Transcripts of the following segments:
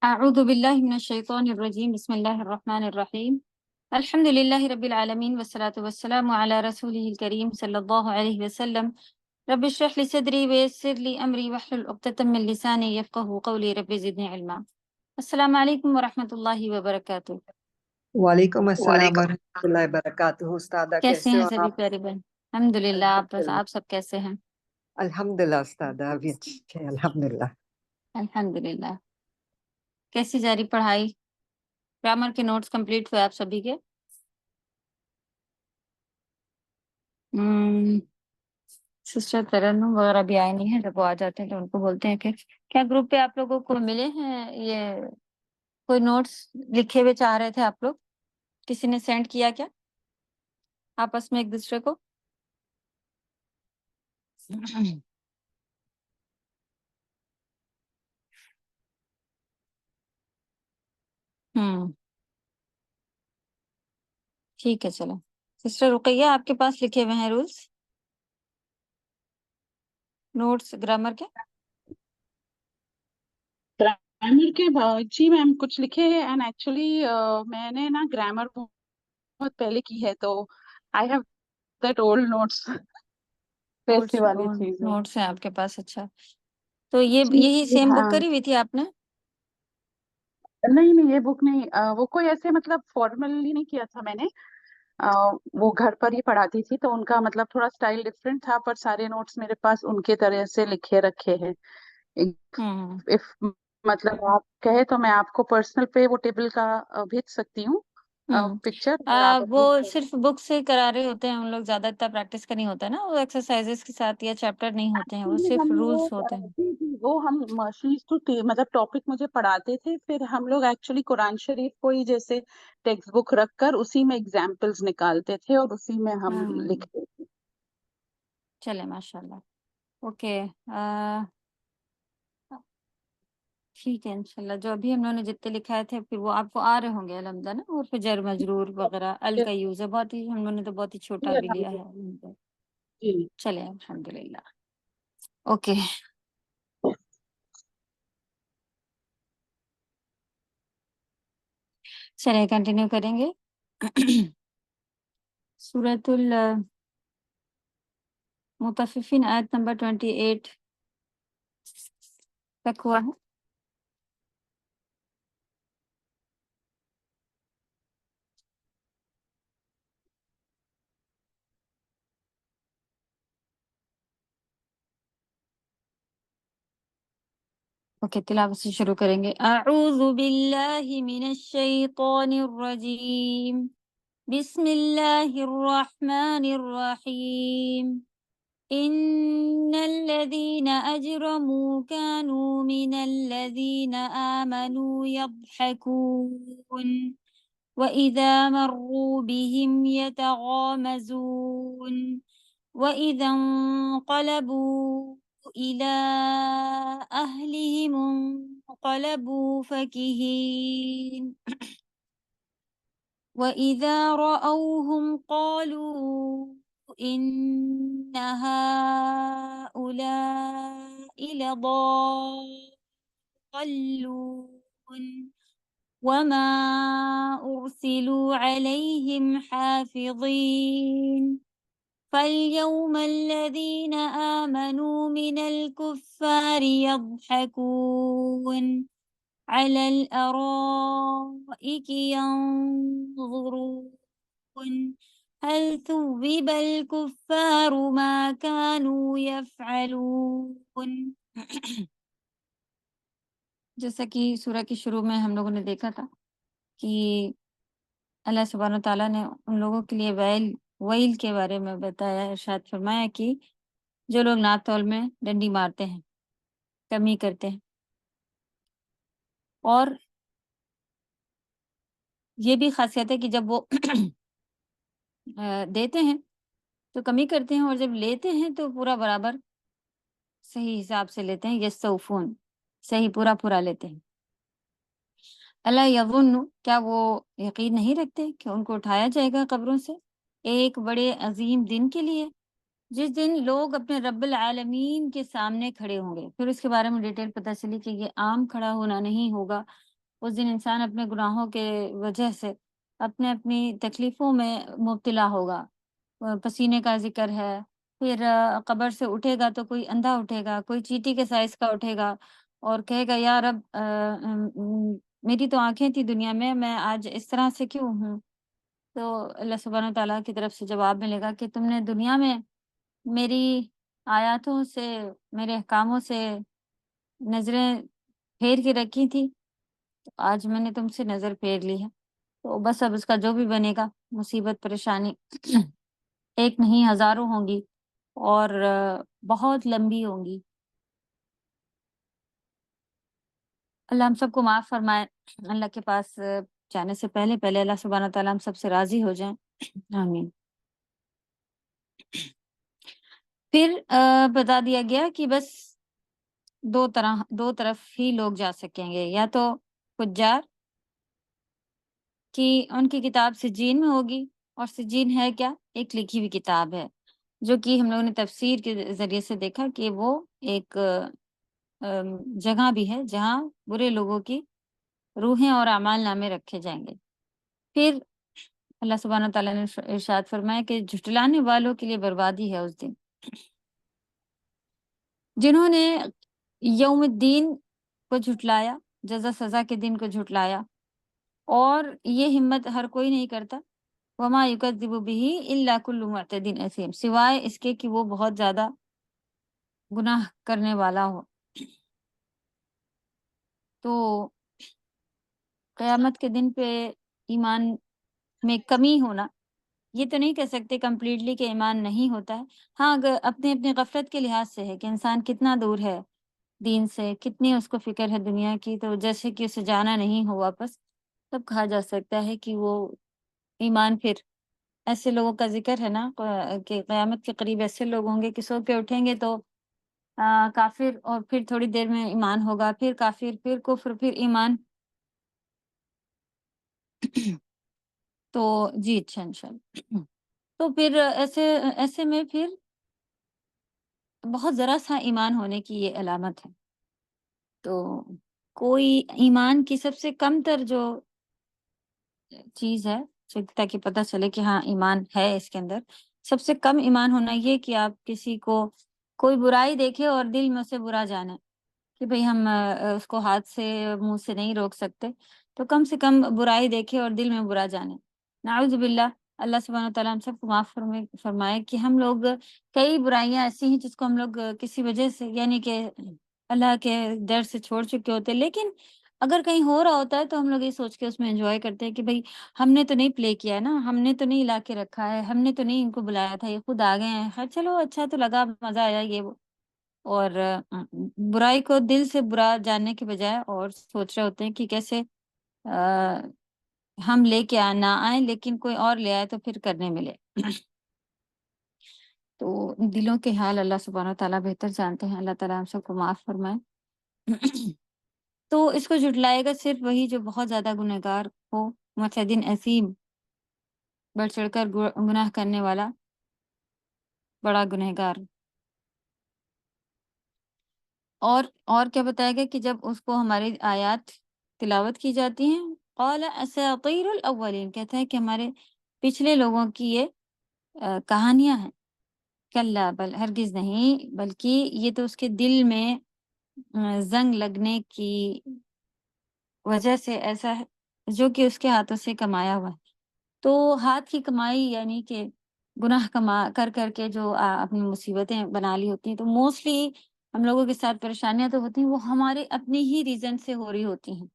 اعوذ باللہ من الشیطان الرجیم بسم اللہ الرحمن الرحیم الحمد للہ رب العالمین والصلاة والسلام علی رسولہ الکریم صلی اللہ علیہ وسلم رب اشرح لی صدری ویسر لی امری واحلل عقدۃ من لسانی یفقہوا قولی رب زدنی علما۔ السلام علیکم ورحمۃ اللہ وبرکاتہ۔ وعلیکم السلام ورحمۃ اللہ وبرکاتہ۔ استاذہ کیسے کیسے ہیں ہو سبھی آپ؟ پیارے بہن؟ الحمد للہ، الحمدللہ آپ سب کیسے ہیں؟ الحمدللہ استاذہ ابھی اچھے ہیں الحمدللہ۔ الحمد للہ۔ کیسی جاری پڑھائی؟ گرامر کے نوٹس کمپلیٹ ہوئے آپ سبھی کے؟ سسٹر ترنم وغیرہ بھی آئے نہیں ہیں، جب وہ آ جاتے ہیں تو ان کو بولتے ہیں کہ کیا گروپ پہ آپ لوگوں کو ملے ہیں یہ کوئی نوٹس لکھے ہوئے چاہ رہے تھے آپ لوگ؟ کسی نے سینڈ کیا کیا آپس میں ایک دوسرے کو؟ ہوں ٹھیک ہے، چلو سسٹر رقیہ آپ کے پاس لکھے ہوئے ہیں رولس نوٹس گرامر کے؟ گرامر کے جی میم کچھ لکھے ہیں، اینڈ ایکچولی میں نے نا گرامر بہت پہلے کی ہے، تو I have that old notes notes ویسے والی چیزیں نوٹس ہیں آپ کے پاس؟ اچھا، تو یہ جی یہی سیم ہاں۔ بک کری ہوئی تھی آپ نے؟ نہیں یہ بک نہیں، وہ کوئی ایسے مطلب فارملی نہیں کیا تھا میں نے، وہ گھر پر ہی پڑھاتی تھی تو ان کا مطلب تھوڑا اسٹائل ڈفرینٹ تھا، پر سارے نوٹس میرے پاس ان کے طرح سے لکھے رکھے ہیں۔ ہوں if مطلب آپ کہے تو میں آپ کو پرسنل پہ وہ ٹیبل کا بھیج سکتی ہوں پکچر، اور آپ وہ اپروو کر صرف بک سے کرا رہے ہوتے ہیں ہم لوگ، زیادہ اتنا پریکٹس کا نہیں ہوتا ہے نا، وہ ایکسرسائزز کے ساتھ یا چیپٹر نہیں ہوتے ہیں، وہ Actually صرف ہم رولس لوگ ہوتے ہیں۔ جی جی وہ ہم شیز ٹو مطلب ٹاپک مجھے پڑھاتے تھے، پھر ہم لوگ ایکچولی قرآن شریف کو ہی جیسے ٹیکسٹ بک رکھ کر اسی میں ایگزامپلز نکالتے تھے اور اسی میں ہم ہاں لکھتے تھے۔ چلے ماشاء اللہ، اوکے ٹھیک ہے انشاءاللہ۔ جو ابھی ہم لوگوں نے جتنے لکھائے تھے پھر وہ آپ کو آ رہے ہوں گے الحمدہ نا، اور پھر جر مجرور وغیرہ ال کا یوز ہے، بہت ہی ہم لوگوں نے تو بہت ہی چھوٹا جی بھی لیا ہے۔ جی چلے الحمد للہ، اوکے چلے کنٹینیو کریں گے۔ سورۃ المطففین آیت نمبر 28 تک ہوا ہے۔ اوکے تلاوت سے شروع کریں گے۔ اعوذ باللہ من الشیطان الرجیم، بسم اللہ الرحمن الرحیم۔ ان الذين اجرموا كانوا من الذين آمنوا يضحكون واذا مروا بهم يتغامزون واذا انقلبوا الى اهلهم انقلبوا فكهين وإذا رأوهم قالوا إن هؤلاء لضالون وما أرسلوا عليهم حافظين فاليوم الذين آمنوا من الكفار يضحكون على الأرائك ينظرون هل ثوب الكفار ما كانوا يفعلون۔ جیسا کہ سورہ کے شروع میں ہم لوگوں نے دیکھا تھا کہ اللہ سبحانہ وتعالیٰ نے ان لوگوں کے لیے ویل کے بارے میں بتایا، ارشاد فرمایا کہ جو لوگ ناک تول میں ڈنڈی مارتے ہیں، کمی کرتے ہیں، اور یہ بھی خاصیت ہے کہ جب وہ دیتے ہیں تو کمی کرتے ہیں، اور جب لیتے ہیں تو پورا برابر صحیح حساب سے لیتے ہیں، یستوفون صحیح پورا پورا لیتے ہیں۔ اللہ یظن، کیا وہ یقین نہیں رکھتے کہ ان کو اٹھایا جائے گا قبروں سے ایک بڑے عظیم دن کے لیے؟ جس دن لوگ اپنے رب العالمین کے سامنے کھڑے ہوں گے. پھر اس کے بارے میں ڈیٹیل پتہ چلی کہ یہ عام کھڑا ہونا نہیں ہوگا. اس دن انسان اپنے گناہوں کے وجہ سے اپنی تکلیفوں میں مبتلا ہوگا. پسینے کا ذکر ہے. پھر قبر سے اٹھے گا تو کوئی اندھا اٹھے گا، کوئی چیٹی کے سائز کا اٹھے گا اور کہے گا یا رب میری تو آنکھیں تھی دنیا میں آج اس طرح سے کیوں ہوں؟ تو اللہ سبحانہ و تعالیٰ کی طرف سے جواب ملے گا کہ تم نے دنیا میں میری آیاتوں سے، میرے احکاموں سے نظریں پھیر کے رکھی تھی، تو آج میں نے تم سے نظر پھیر لی ہے. تو بس اب اس کا جو بھی بنے گا، مصیبت پریشانی ایک نہیں ہزاروں ہوں گی اور بہت لمبی ہوں گی. اللہ ہم سب کو معاف فرمائے. اللہ کے پاس جانے سے پہلے اللہ سبحانہ تعالیٰ ہم سب سے راضی ہو جائیں. آمین. پھر بتا دیا گیا کہ بس دو طرف ہی لوگ جا سکیں گے، یا تو فجار کی ان کی کتاب سجین میں ہوگی. اور سجین ہے کیا؟ ایک لکھی ہوئی کتاب ہے، جو کہ ہم لوگوں نے تفسیر کے ذریعے سے دیکھا کہ وہ ایک جگہ بھی ہے جہاں برے لوگوں کی روحیں اور اعمال نامے رکھے جائیں گے. پھر اللہ سبحانہ تعالیٰ نے ارشاد فرمایا کہ جھٹلانے والوں کے لیے بربادی ہے اس دن. جنہوں نے یوم الدین کو جھٹلایا، جزا سزا کے دن کو جھٹلایا، اور یہ ہمت ہر کوئی نہیں کرتا. وما یکذب بہ الا کل معتد اثیم، سوائے اس کے کہ وہ بہت زیادہ گناہ کرنے والا ہو. تو قیامت کے دن پہ ایمان میں کمی ہونا، یہ تو نہیں کہہ سکتے کمپلیٹلی کہ ایمان نہیں ہوتا ہے. ہاں، اگر اپنے غفلت کے لحاظ سے ہے کہ انسان کتنا دور ہے دین سے، کتنی اس کو فکر ہے دنیا کی، تو جیسے کہ اسے جانا نہیں ہو واپس، تب کہا جا سکتا ہے کہ وہ ایمان. پھر ایسے لوگوں کا ذکر ہے نا کہ قیامت کے قریب ایسے لوگ ہوں گے کہ سو کے اٹھیں گے تو کافر، اور پھر تھوڑی دیر میں ایمان ہوگا، پھر کافر، پھر کفر، پھر ایمان. تو جی اچھا انشاءاللہ. تو پھر ایسے میں پھر بہت ذرا سا ایمان ہونے کی یہ علامت ہے. تو کوئی ایمان کی سب سے کم تر جو چیز ہے تاکہ پتہ چلے کہ ہاں ایمان ہے اس کے اندر، سب سے کم ایمان ہونا یہ کہ آپ کسی کو کوئی برائی دیکھے اور دل میں اسے برا جانے کہ بھئی ہم اس کو ہاتھ سے منہ سے نہیں روک سکتے، تو کم سے کم برائی دیکھے اور دل میں برا جانے. نعوذ باللہ. اللہ سبحانہ و تعالیٰ ہم سب کو معاف فرمائے کہ ہم لوگ کئی برائیاں ایسی ہیں جس کو ہم لوگ کسی وجہ سے، یعنی کہ اللہ کے ڈر سے چھوڑ چکے ہوتے، لیکن اگر کہیں ہو رہا ہوتا ہے تو ہم لوگ یہ سوچ کے اس میں انجوائے کرتے ہیں کہ بھئی ہم نے تو نہیں پلے کیا ہے نا، ہم نے تو نہیں لا کے رکھا ہے، ہم نے تو نہیں ان کو بلایا تھا، یہ خود آ گئے ہیں، خیر چلو اچھا تو لگا، مزہ آیا یہ وہ. اور برائی کو دل سے برا جاننے کے بجائے اور سوچ رہے ہوتے ہیں کہ کیسے ہم لے کے نہ آئیں لیکن کوئی اور لے آئے تو پھر کرنے ملے. تو دلوں کے حال اللہ سبحانہ تعالیٰ بہتر جانتے ہیں. اللہ تعالیٰ ہم سب کو معاف فرمائے. تو اس کو جھٹلائے گا صرف وہی جو بہت زیادہ گنہگار ہو، معتدٍ اثیم، بڑھ چڑھ کر گناہ کرنے والا بڑا گنہگار. اور کیا بتایا گیا کہ جب اس کو ہماری آیات تلاوت کی جاتی ہیں، قال اساطیر الاولین، کہتا ہے کہ ہمارے پچھلے لوگوں کی یہ کہانیاں ہیں. کلا بل، ہرگز نہیں، بلکہ یہ تو اس کے دل میں زنگ لگنے کی وجہ سے ایسا ہے جو کہ اس کے ہاتھوں سے کمایا ہوا ہے. تو ہاتھ کی کمائی یعنی کہ گناہ کر کے جو اپنی مصیبتیں بنا لی ہوتی ہیں، تو موسٹلی ہم لوگوں کے ساتھ پریشانیاں تو ہوتی ہیں، وہ ہمارے اپنی ہی ریزن سے ہو رہی ہوتی ہیں.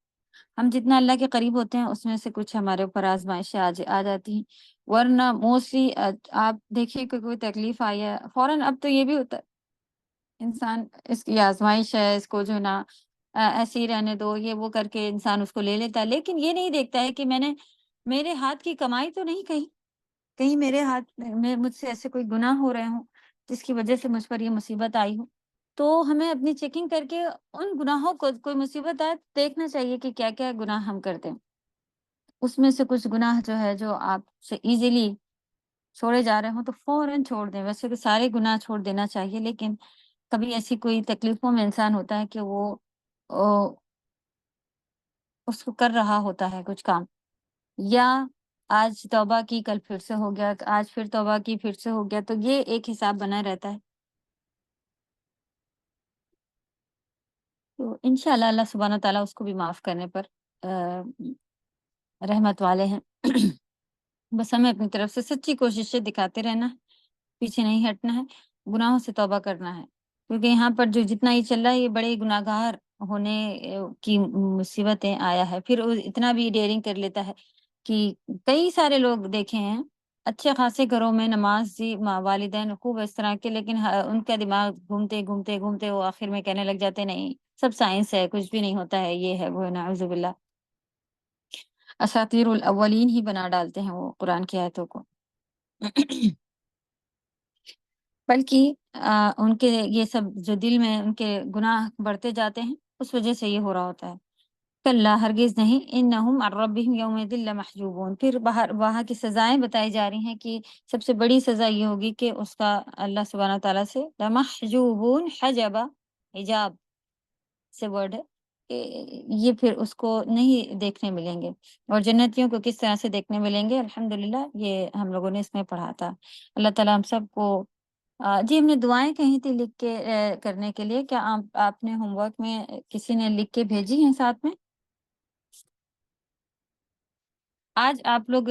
ہم جتنا اللہ کے قریب ہوتے ہیں اس میں سے کچھ ہمارے اوپر آزمائشیں آ جاتی ہیں. ورنہ موسٹلی آپ دیکھیں کہ کوئی تکلیف آئی ہے، فوراً اب تو یہ بھی ہوتا ہے انسان اس کی آزمائش ہے، اس کو جو ہے نا ایسے ہی رہنے دو، یہ وہ کر کے انسان اس کو لے لیتا ہے، لیکن یہ نہیں دیکھتا ہے کہ میرے ہاتھ کی کمائی تو نہیں، کہیں میرے ہاتھ میں مجھ سے ایسے کوئی گناہ ہو رہے ہوں جس کی وجہ سے مجھ پر یہ مصیبت آئی ہو. تو ہمیں اپنی چیکنگ کر کے ان گناہوں کو، کوئی مصیبت آئے دیکھنا چاہیے کہ کیا کیا گناہ ہم کرتے ہیں. اس میں سے کچھ گناہ جو ہے جو آپ سے ایزیلی چھوڑے جا رہے ہوں تو فوراً چھوڑ دیں. ویسے تو سارے گناہ چھوڑ دینا چاہیے، لیکن کبھی ایسی کوئی تکلیفوں میں انسان ہوتا ہے کہ وہ اس کو کر رہا ہوتا ہے کچھ کام، یا آج توبہ کی کل پھر سے ہو گیا، آج پھر توبہ کی پھر سے ہو گیا، تو یہ ایک حساب بنا رہتا ہے. تو انشاءاللہ اللہ سبحانہ تعالیٰ اس کو بھی معاف کرنے پر رحمت والے ہیں. بس ہمیں اپنی طرف سے سچی کوششیں دکھاتے رہنا ہے، پیچھے نہیں ہٹنا ہے، گناہوں سے توبہ کرنا ہے. کیونکہ یہاں پر جو جتنا یہ چل رہا ہے یہ بڑے گناہ گار ہونے کی مصیبتیں آیا ہے. پھر وہ اتنا بھی ڈیئرنگ کر لیتا ہے کہ کئی سارے لوگ دیکھے ہیں اچھے خاصے گھروں میں نماز جی والدین خوب اس طرح کے، لیکن ان کا دماغ گھومتے گھومتے گھومتے وہ آخر میں کہنے لگ جاتے نہیں سب سائنس ہے، کچھ بھی نہیں ہوتا ہے، یہ ہے وہ ہے، نعوذ باللہ. اساطیر الاولین ہی بنا ڈالتے ہیں وہ قرآن کی آیتوں کو. بلکہ ان کے یہ سب جو دل میں ان کے گناہ بڑھتے جاتے ہیں اس وجہ سے یہ ہو رہا ہوتا ہے. کلا ہرگز نہیں، انہم عن ربہم یومئذ لمحجوبون. پھر باہر وہاں کی سزائیں بتائی جا رہی ہیں کہ سب سے بڑی سزا یہ ہوگی کہ اس کا اللہ سبحانہ تعالیٰ سے لمحجوبون، حجبہ حجاب سے ورڈ ہے کہ یہ پھر اس کو نہیں دیکھنے ملیں گے. اور جنتیوں کو کس طرح سے دیکھنے ملیں گے، الحمدللہ یہ ہم لوگوں نے اس میں پڑھا تھا. اللہ تعالیٰ ہم سب کو جی ہم نے دعائیں کہیں تھی لکھ کے کرنے کے لیے، کیا آپ نے ہوم ورک میں کسی نے لکھ کے بھیجی ہیں ساتھ میں؟ آج آپ لوگ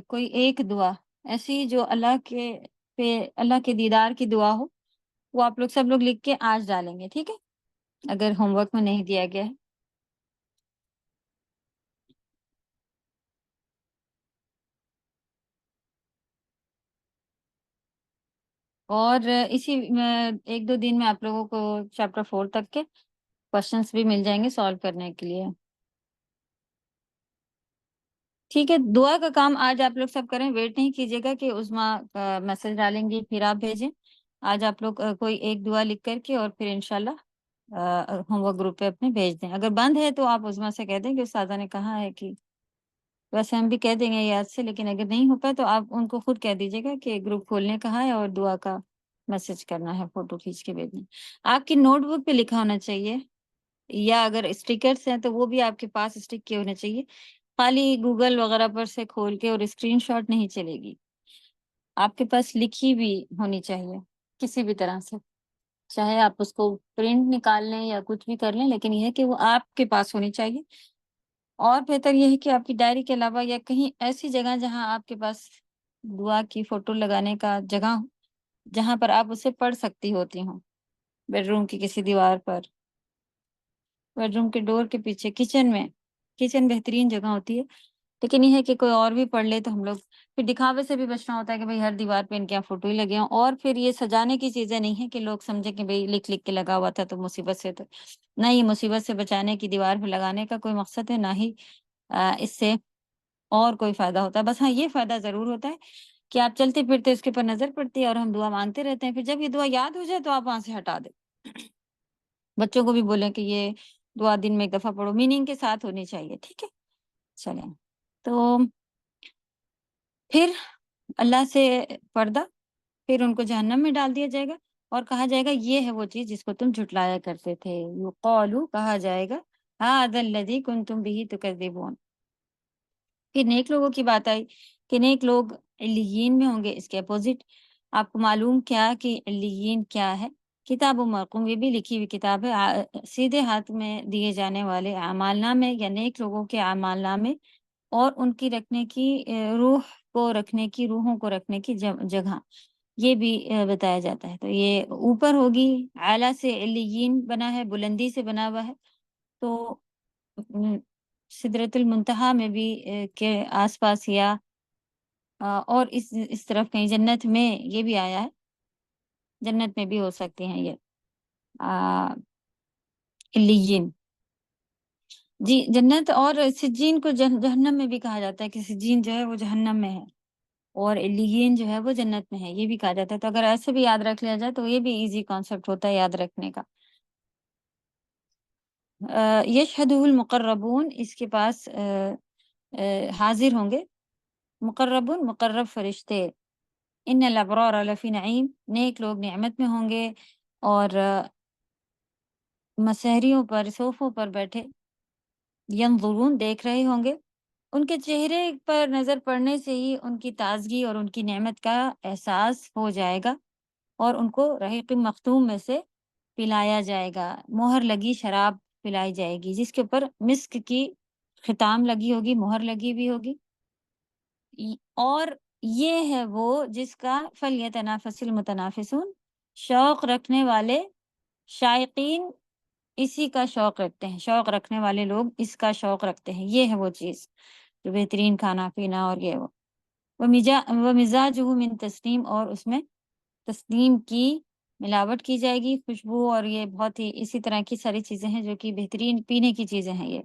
کوئی ایک دعا ایسی جو اللہ کے دیدار کی دعا ہو، وہ آپ لوگ سب لوگ لکھ کے آج ڈالیں گے، ٹھیک ہے؟ اگر ہوم ورک میں نہیں دیا گیا ہے. اور اسی ایک دو دن میں آپ لوگوں کو چیپٹر 4 تک کے کوشچنس بھی مل جائیں گے سالو کرنے کے لیے. ٹھیک ہے، دعا کا کام آج آپ لوگ سب کریں، ویٹ نہیں کیجیے گا کہ عظمیٰ میسج ڈالیں گی پھر آپ بھیجیں. آج آپ لوگ کوئی ایک دعا لکھ کر کے اور پھر انشاءاللہ ہوم ورک گروپ پہ اپنے بھیج دیں. اگر بند ہے تو آپ عظمیٰ سے کہہ دیں کہ استاذہ نے کہا ہے کہ، ویسے ہم بھی کہہ دیں گے یاد سے، لیکن اگر نہیں ہو پائے تو آپ ان کو خود کہہ دیجیے گا کہ گروپ کھولنے کہا ہے اور دعا کا میسج کرنا ہے، فوٹو کھینچ کے بھیجنا. آپ کی نوٹ بک پہ لکھا ہونا چاہیے، یا اگر اسٹیکرس ہیں تو وہ بھی آپ کے پاس اسٹک کیے ہونے چاہیے. خالی گوگل وغیرہ پر سے کھول کے اور اسکرین شاٹ نہیں چلے گی، آپ کے پاس لکھی بھی ہونی چاہیے کسی بھی طرح سے. چاہے آپ اس کو پرنٹ نکال لیں یا کچھ بھی کر لیں، لیکن یہ ہے کہ وہ آپ کے پاس ہونی چاہیے. اور بہتر یہ ہے کہ آپ کی ڈائری کے علاوہ یا کہیں ایسی جگہ جہاں آپ کے پاس دعا کی فوٹو لگانے کا جگہ ہو، جہاں پر آپ اسے پڑھ سکتی ہوتی ہوں. بیڈ روم کی کسی دیوار پر، بیڈ روم کے ڈور کے پیچھے، کچن بہترین جگہ ہوتی ہے. لیکن یہ ہے کہ کوئی اور بھی پڑھ لے تو ہم لوگ پھر دکھاوے سے بھی بچنا ہوتا ہے کہ بھئی ہر دیوار پہ ان کے یہاں فوٹو ہی لگے ہوں. اور پھر یہ سجانے کی چیزیں نہیں ہیں کہ لوگ سمجھیں کہ بھئی لکھ لکھ کے لگا ہوا تھا تو مصیبت سے، تو نہ یہ مصیبت سے بچانے کی دیوار پہ لگانے کا کوئی مقصد ہے، نہ ہی اس سے اور کوئی فائدہ ہوتا ہے. بس ہاں یہ فائدہ ضرور ہوتا ہے کہ آپ چلتے پھرتے اس کے پر نظر پڑتی ہے اور ہم دعا مانگتے رہتے ہیں. پھر جب یہ دعا یاد ہو جائے تو آپ وہاں سے ہٹا دیں. بچوں کو بھی بولیں کہ یہ دعا دن میں ایک دفعہ پڑھو، میننگ کے ساتھ ہونی چاہیے، ٹھیک ہے؟ چلیں، تو پھر اللہ سے پردہ، پھر ان کو جہنم میں ڈال دیا جائے گا اور کہا جائے گا یہ ہے وہ چیز جس کو تم جھٹلایا کرتے تھے. یقالو، کہا جائے گا، ھذا الذی کنتم بہ تکذبون. پھر نیک لوگوں کی بات آئی کہ نیک لوگ علیین میں ہوں گے. اس کے اپوزٹ آپ کو معلوم کیا کہ علیین کیا ہے؟ کتاب و مرقوم، یہ بھی لکھی ہوئی کتاب ہے، سیدھے ہاتھ میں دیے جانے والے اعمال نامے یا نیک لوگوں کے اعمال نامے، اور ان کی رکھنے کی روحوں کو رکھنے کی جگہ، یہ بھی بتایا جاتا ہے. تو یہ اوپر ہوگی، اعلیٰ سے علیین بنا ہے، بلندی سے بنا ہوا ہے. تو سدرۃ المنتہا میں بھی کے آس پاس، یا اور اس طرف کہیں جنت میں، یہ بھی آیا ہے، جنت میں بھی ہو سکتے ہیں یہ علیین. جی جنت، اور سجین کو جہنم میں بھی کہا جاتا ہے کہ سجین جو ہے وہ جہنم میں ہے اور علیین جو ہے وہ جنت میں ہے، یہ بھی کہا جاتا ہے. تو اگر ایسے بھی یاد رکھ لیا جائے تو یہ بھی ایزی کانسیپٹ ہوتا ہے یاد رکھنے کا. یشہدہ المقربون، اس کے پاس حاضر ہوں گے. مقربون، مقرب فرشتے، ان الابرار لفی نعیم، نیک لوگ نعمت میں ہوں گے اور مسحریوں پر، صوفوں پر بیٹھے، ینظرون دیکھ رہے ہوں گے، ان کے چہرے پر نظر پڑنے سے ہی ان کی تازگی اور ان کی نعمت کا احساس ہو جائے گا، اور ان کو رحیق مختوم میں سے پلایا جائے گا، مہر لگی شراب پلائی جائے گی جس کے اوپر مسک کی ختام لگی ہوگی، مہر لگی بھی ہوگی۔ اور یہ ہے وہ جس کا فلیتنافس المتنافسون، شوق رکھنے والے شائقین اسی کا شوق رکھتے ہیں، شوق رکھنے والے لوگ اس کا شوق رکھتے ہیں۔ یہ ہے وہ چیز جو بہترین کھانا پینا، اور یہ وہ مزاجہ من تسنیم، اور اس میں تسنیم کی ملاوٹ کی جائے گی، خوشبو، اور یہ بہت ہی اسی طرح کی ساری چیزیں ہیں جو کہ بہترین پینے کی چیزیں ہیں۔ یہ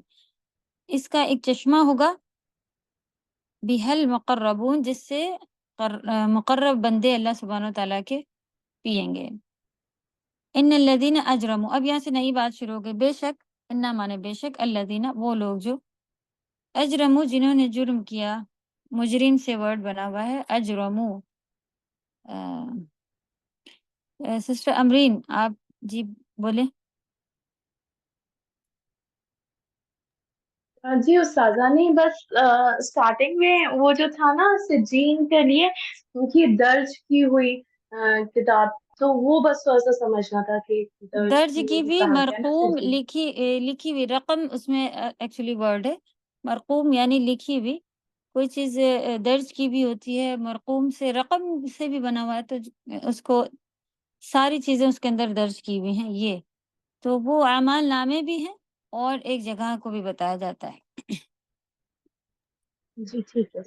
اس کا ایک چشمہ ہوگا، بحل مقربون، جس سے مقرب بندے اللہ سبحانہ و تعالیٰ کے پئیں گے۔ ان الذین اجرموا، اب یہاں سے نئی بات شروع ہو گئی، بے شک، انا مانے بے شک، الذین وہ لوگ جو، اجرموا جنہوں نے جرم کیا، مجرم سے ورڈ بنا ہوا ہے اجرموا۔ سسٹر امرین آپ جی بولیں۔ جی استاذہ، نہیں بس اسٹارٹنگ میں وہ جو تھا نا سجین کے لیے ان کی درج کی ہوئی کتاب، تو وہ بس تھوڑا سا سمجھنا تھا کہ درج درج کی کی ہوئی بھی، کہا گیا نا مرقوم سجین۔ لکھی ہوئی، رقم اس میں ایکچولی ورڈ ہے، مرقوم یعنی لکھی ہوئی، کوئی چیز درج کی بھی ہوتی ہے، مرقوم سے رقم سے بھی بنا ہوا ہے، تو اس کو ساری چیزیں اس کے اندر درج کی ہوئی ہیں۔ یہ تو وہ اعمال نامے بھی ہیں اور ایک جگہ کو بھی بتایا جاتا ہے۔ جی ٹھیک ہے۔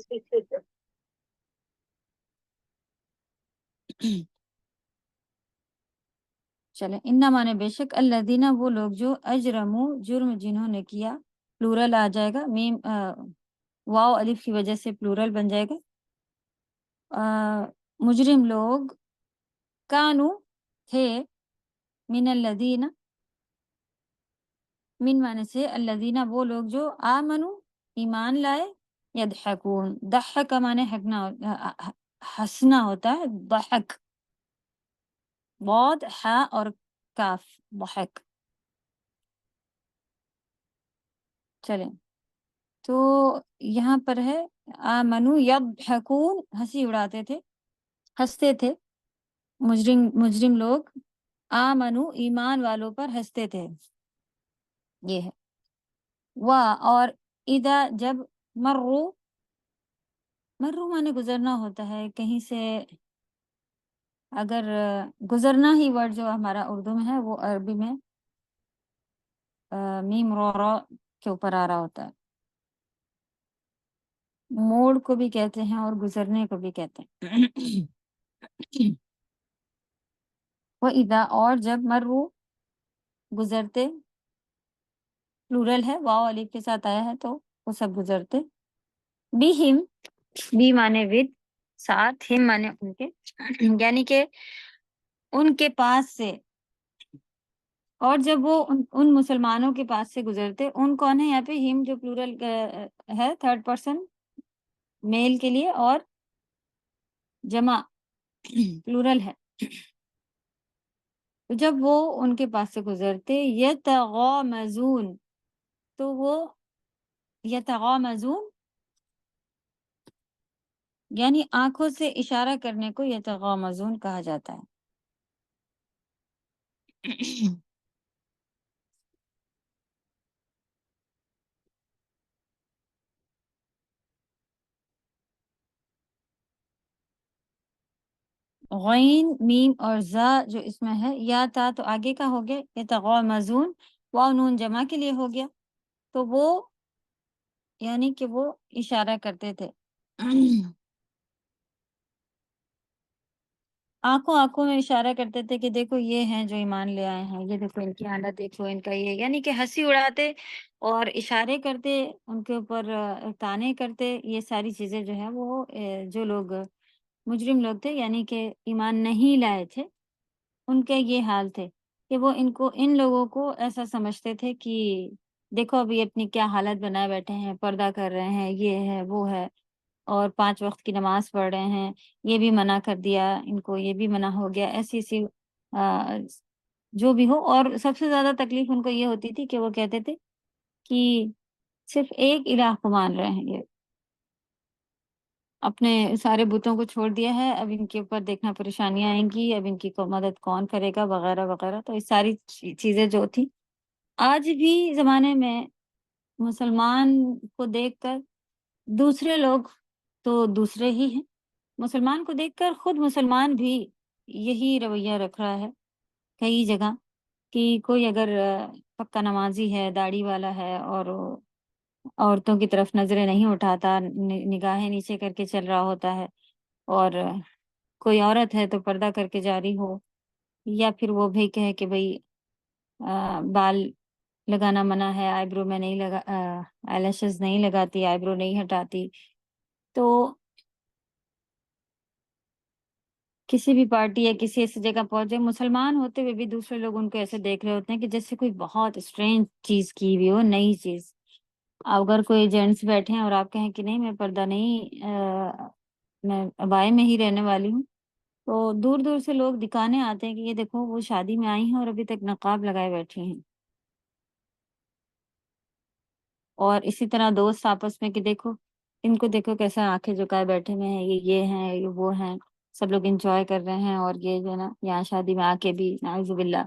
چلیں، انا مانے بے شک، الذین وہ لوگ جو، اجرموا جرم جنہوں نے کیا، پلورل آ جائے گا، میم واو الف کی وجہ سے پلورل بن جائے گا، مجرم لوگ، کانو تھے، من الذین، من مانے سے، الذین وہ لوگ جو، آمنو ایمان لائے، یضحکون، ضحک مانے ہنسنا ہوتا ہے، ضحک، ضاد ہا اور کاف، ضحک۔ چلیں، تو یہاں پر ہے آمنو یضحکون، ہنسی اڑاتے تھے، ہنستے تھے، مجرم لوگ، آمنو ایمان والوں پر ہنستے تھے، یہ ہے۔ اور اذا جب، مرو مانے گزرنا ہوتا ہے کہیں سے، اگر گزرنا ہی ورڈ جو ہمارا اردو میں ہے وہ عربی میں میم رو را کے اوپر آ رہا ہوتا ہے، موڑ کو بھی کہتے ہیں اور گزرنے کو بھی کہتے ہیں۔ وَإِذَا اور جب، مرو گزرتے، پلورل ہے، واو الف کے ساتھ آیا ہے تو وہ سب گزرتے، بِہِم، بی مانے ود، ساتھ، ہم مانے ان کے، یعنی کہ ان کے پاس سے، اور جب وہ ان مسلمانوں کے پاس سے گزرتے، ان کون ہے یہاں پہ، ہم جو پلورل ہے، تھرڈ پرسن میل کے لیے، اور جمع پلورل ہے، تو جب وہ ان کے پاس سے گزرتے، یتغامزون، تو وہ یتغامزون یعنی آنکھوں سے اشارہ کرنے کو یتغامزون کہا جاتا ہے۔ غین، میم اور زا جو اس میں ہے، یا تا تو آگے کا ہو گیا، یتغامزون، واو نون جمع کے لیے ہو گیا، تو وہ یعنی کہ وہ اشارہ کرتے تھے، آنکھوں میں اشارہ کرتے تھے کہ دیکھو یہ ہیں جو ایمان لے آئے ہیں، یہ دیکھو ان کی حالت، دیکھو ان کا یہ، یعنی کہ ہنسی اڑاتے اور اشارے کرتے، ان کے اوپر تانے کرتے، یہ ساری چیزیں جو ہے وہ جو لوگ مجرم لوگ تھے، یعنی کہ ایمان نہیں لائے تھے، ان کے یہ حال تھے کہ وہ ان لوگوں کو ایسا سمجھتے تھے کہ دیکھو ابھی اپنی کیا حالت بنائے بیٹھے ہیں، پردہ کر رہے ہیں، یہ ہے وہ ہے، اور 5 وقت کی نماز پڑھ رہے ہیں، یہ بھی منع کر دیا ان کو، یہ بھی منع ہو گیا، ایسی جو بھی ہو۔ اور سب سے زیادہ تکلیف ان کو یہ ہوتی تھی کہ وہ کہتے تھے کہ صرف ایک الہ کو مان رہے ہیں، یہ اپنے سارے بتوں کو چھوڑ دیا ہے، اب ان کے اوپر دیکھنا پریشانیاں آئیں گی، اب ان کی مدد کون کرے گا وغیرہ وغیرہ۔ تو یہ ساری چیزیں جو تھی آج بھی زمانے میں مسلمان کو دیکھ کر دوسرے لوگ تو دوسرے ہی ہیں، مسلمان کو دیکھ کر خود مسلمان بھی یہی رویہ رکھ رہا ہے کئی جگہ، کہ کوئی اگر پکا نمازی ہے، داڑھی والا ہے، اور عورتوں کی طرف نظریں نہیں اٹھاتا، نگاہیں نیچے کر کے چل رہا ہوتا ہے، اور کوئی عورت ہے تو پردہ کر کے جاری ہو، یا پھر وہ بھی کہے کہ بھئی بال لگانا منع ہے، آئی برو میں نہیں لگا، آئی لیشز نہیں لگاتی، آئی برو نہیں ہٹاتی، تو کسی بھی پارٹی یا کسی ایسی جگہ پہنچے، مسلمان ہوتے ہوئے بھی دوسرے لوگ ان کو ایسے دیکھ رہے ہوتے ہیں کہ جیسے کوئی بہت اسٹرینج چیز کی ہوئی ہو، نئی چیز۔ اگر کوئی جینٹس بیٹھے ہیں اور آپ کہیں کہ نہیں میں پردہ نہیں، میں عبائے میں ہی رہنے والی ہوں، تو دور دور سے لوگ دکھانے آتے ہیں کہ یہ دیکھو وہ شادی میں آئی ہیں اور ابھی تک نقاب لگائے بیٹھی ہیں۔ اور اسی طرح دوست آپس میں کہ دیکھو ان کو، دیکھو کیسا آنکھیں جھکائے بیٹھے ہوئے ہیں، یہ ہیں، یہ وہ ہیں، سب لوگ انجوائے کر رہے ہیں، اور یہ جو ہے نا یہاں شادی میں آ کے بھی نعوذ باللہ۔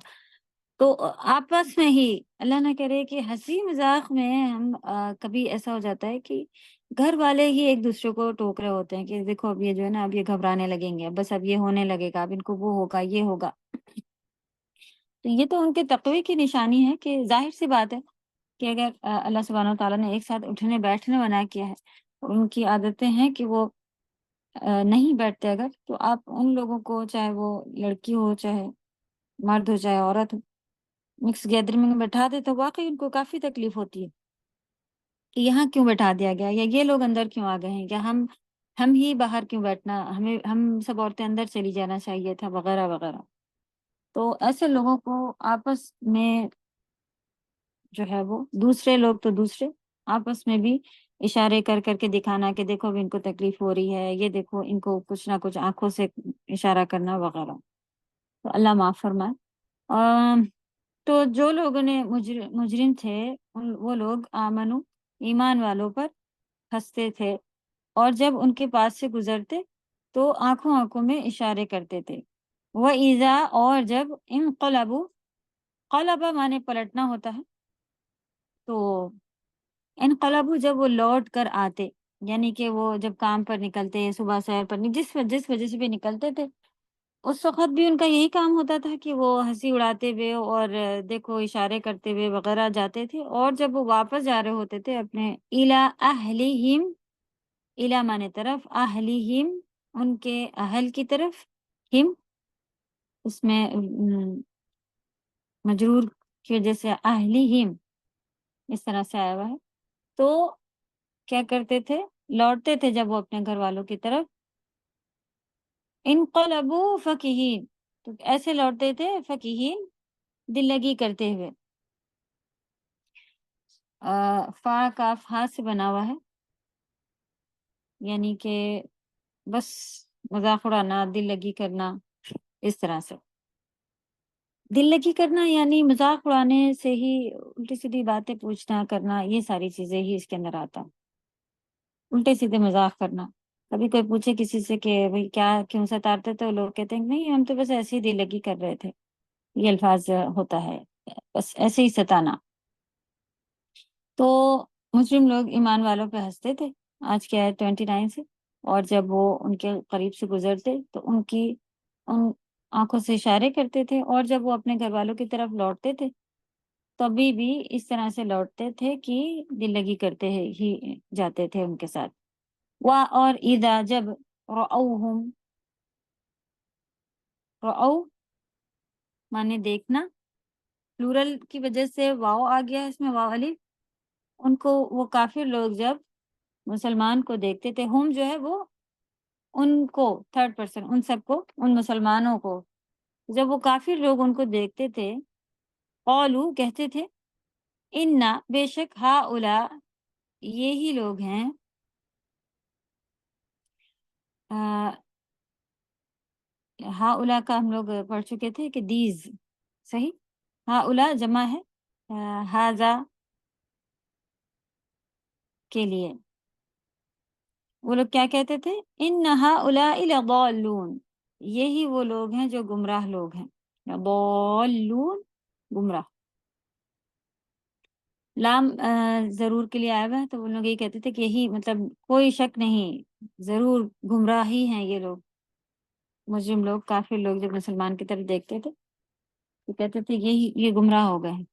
تو آپس میں ہی اللہ نہ کرے کہ ہنسی مذاق میں ہم کبھی ایسا ہو جاتا ہے کہ گھر والے ہی ایک دوسرے کو ٹوک رہے ہوتے ہیں کہ دیکھو اب یہ جو ہے نا اب یہ گھبرانے لگیں گے، بس اب یہ ہونے لگے گا، اب ان کو وہ ہوگا، یہ ہوگا۔ تو یہ تو ان کے تقوی کی نشانی ہے کہ ظاہر سی بات ہے کہ اگر اللہ سبحانہ و تعالیٰ نے ایک ساتھ اٹھنے بیٹھنے منع کیا ہے، اور ان کی عادتیں ہیں کہ وہ نہیں بیٹھتے، اگر تو آپ ان لوگوں کو، چاہے وہ لڑکی ہو، چاہے مرد ہو، چاہے عورت ہو، مکس گیدرنگ میں بٹھا دے تو واقعی ان کو کافی تکلیف ہوتی ہے کہ یہاں کیوں بٹھا دیا گیا، یا یہ لوگ اندر کیوں آ گئے ہیں، یا ہم ہی باہر کیوں بیٹھنا، ہم سب عورتیں اندر چلی جانا چاہیے تھا، وغیرہ وغیرہ۔ تو ایسے لوگوں کو آپس میں جو ہے وہ دوسرے لوگ تو دوسرے آپس میں بھی اشارے کر کر کے دکھانا کہ دیکھو اب ان کو تکلیف ہو رہی ہے، یہ دیکھو ان کو کچھ نہ کچھ آنکھوں سے اشارہ کرنا وغیرہ۔ تو اللہ معاف فرمائے۔ تو جو لوگوں نے مجرم تھے وہ لوگ آمنو، ایمان والوں پر ہنستے تھے، اور جب ان کے پاس سے گزرتے تو آنکھوں میں اشارے کرتے تھے۔ وَإِذَا، اور جب انقلبوا، قلبہ مانے پلٹنا ہوتا ہے، تو انقلبوا جب وہ لوٹ کر آتے، یعنی کہ وہ جب کام پر نکلتے، صبح سیر پر، جس وجہ سے بھی نکلتے تھے، اس وقت بھی ان کا یہی کام ہوتا تھا کہ وہ ہنسی اڑاتے ہوئے اور دیکھو اشارے کرتے ہوئے وغیرہ جاتے تھے۔ اور جب وہ واپس جا رہے ہوتے تھے اپنے الی اہلہم، الی مانے طرف، اہلہم ان کے اہل کی طرف، ہم اس میں مجرور کی وجہ سے اہلہم اس طرح سے آیا ہوا ہے، تو کیا کرتے تھے، لوٹتے تھے جب وہ اپنے گھر والوں کی طرف، انقلبوا فکہین، تو ایسے لوٹتے تھے فکہین دل لگی کرتے ہوئے۔ فا کاف ہاتھ سے بنا ہوا ہے، یعنی کہ بس مذاق اڑانا، دل لگی کرنا، اس طرح سے دل لگی کرنا، یعنی مذاق اڑانے سے ہی الٹی سیدھی باتیں پوچھنا کرنا، یہ ساری چیزیں ہی اس کے اندر آتا، الٹے سیدھے مذاق کرنا۔ کبھی کوئی پوچھے کسی سے کہ بھئی کیا کیوں ستارتے، تو لوگ کہتے ہیں نہیں ہم تو بس ایسے ہی دل لگی کر رہے تھے، یہ الفاظ ہوتا ہے، بس ایسے ہی ستانا۔ تو مسلم لوگ ایمان والوں پہ ہنستے تھے، آج کی آیت 29 سے، اور جب وہ ان کے قریب سے گزرتے تو ان آنکھوں سے اشارے کرتے تھے، اور جب وہ اپنے گھر والوں کی طرف لوٹتے تھے تبھی بھی اس طرح سے لوٹتے تھے کہ دل لگی کرتے ہی جاتے تھے ان کے ساتھ۔ اور اذا جب رأوہم، رأو مانے دیکھنا، پلورل کی وجہ سے واو آ گیا ہے اس میں، واو الف، ان کو وہ کافر لوگ جب مسلمان کو دیکھتے تھے، ہم جو ہے وہ ان کو تھرڈ پرسن، ان سب کو، ان مسلمانوں کو، جب وہ کافر لوگ ان کو دیکھتے تھے، قالو کہتے تھے، انا بے شک ہاؤلا یہی لوگ ہیں، ہا اولا کا ہم لوگ پڑھ چکے تھے کہ دیز، صحیح، ہا اولا جمع ہے ہاذا کے لیے. وہ لوگ کیا کہتے تھے؟ ان ہؤلاء لضالون، یہی وہ لوگ ہیں جو گمراہ لوگ ہیں. ضالون، گمراہ. لام ضرور کے لیے آیا ہوا ہے، تو وہ لوگ یہ کہتے تھے کہ یہی مطلب کوئی شک نہیں، ضرور گمراہ ہی ہیں یہ لوگ. مجرم لوگ، کافر لوگ جب مسلمان کی طرف دیکھتے تھے تو کہتے تھے یہی یہ گمراہ ہو گئے ہیں.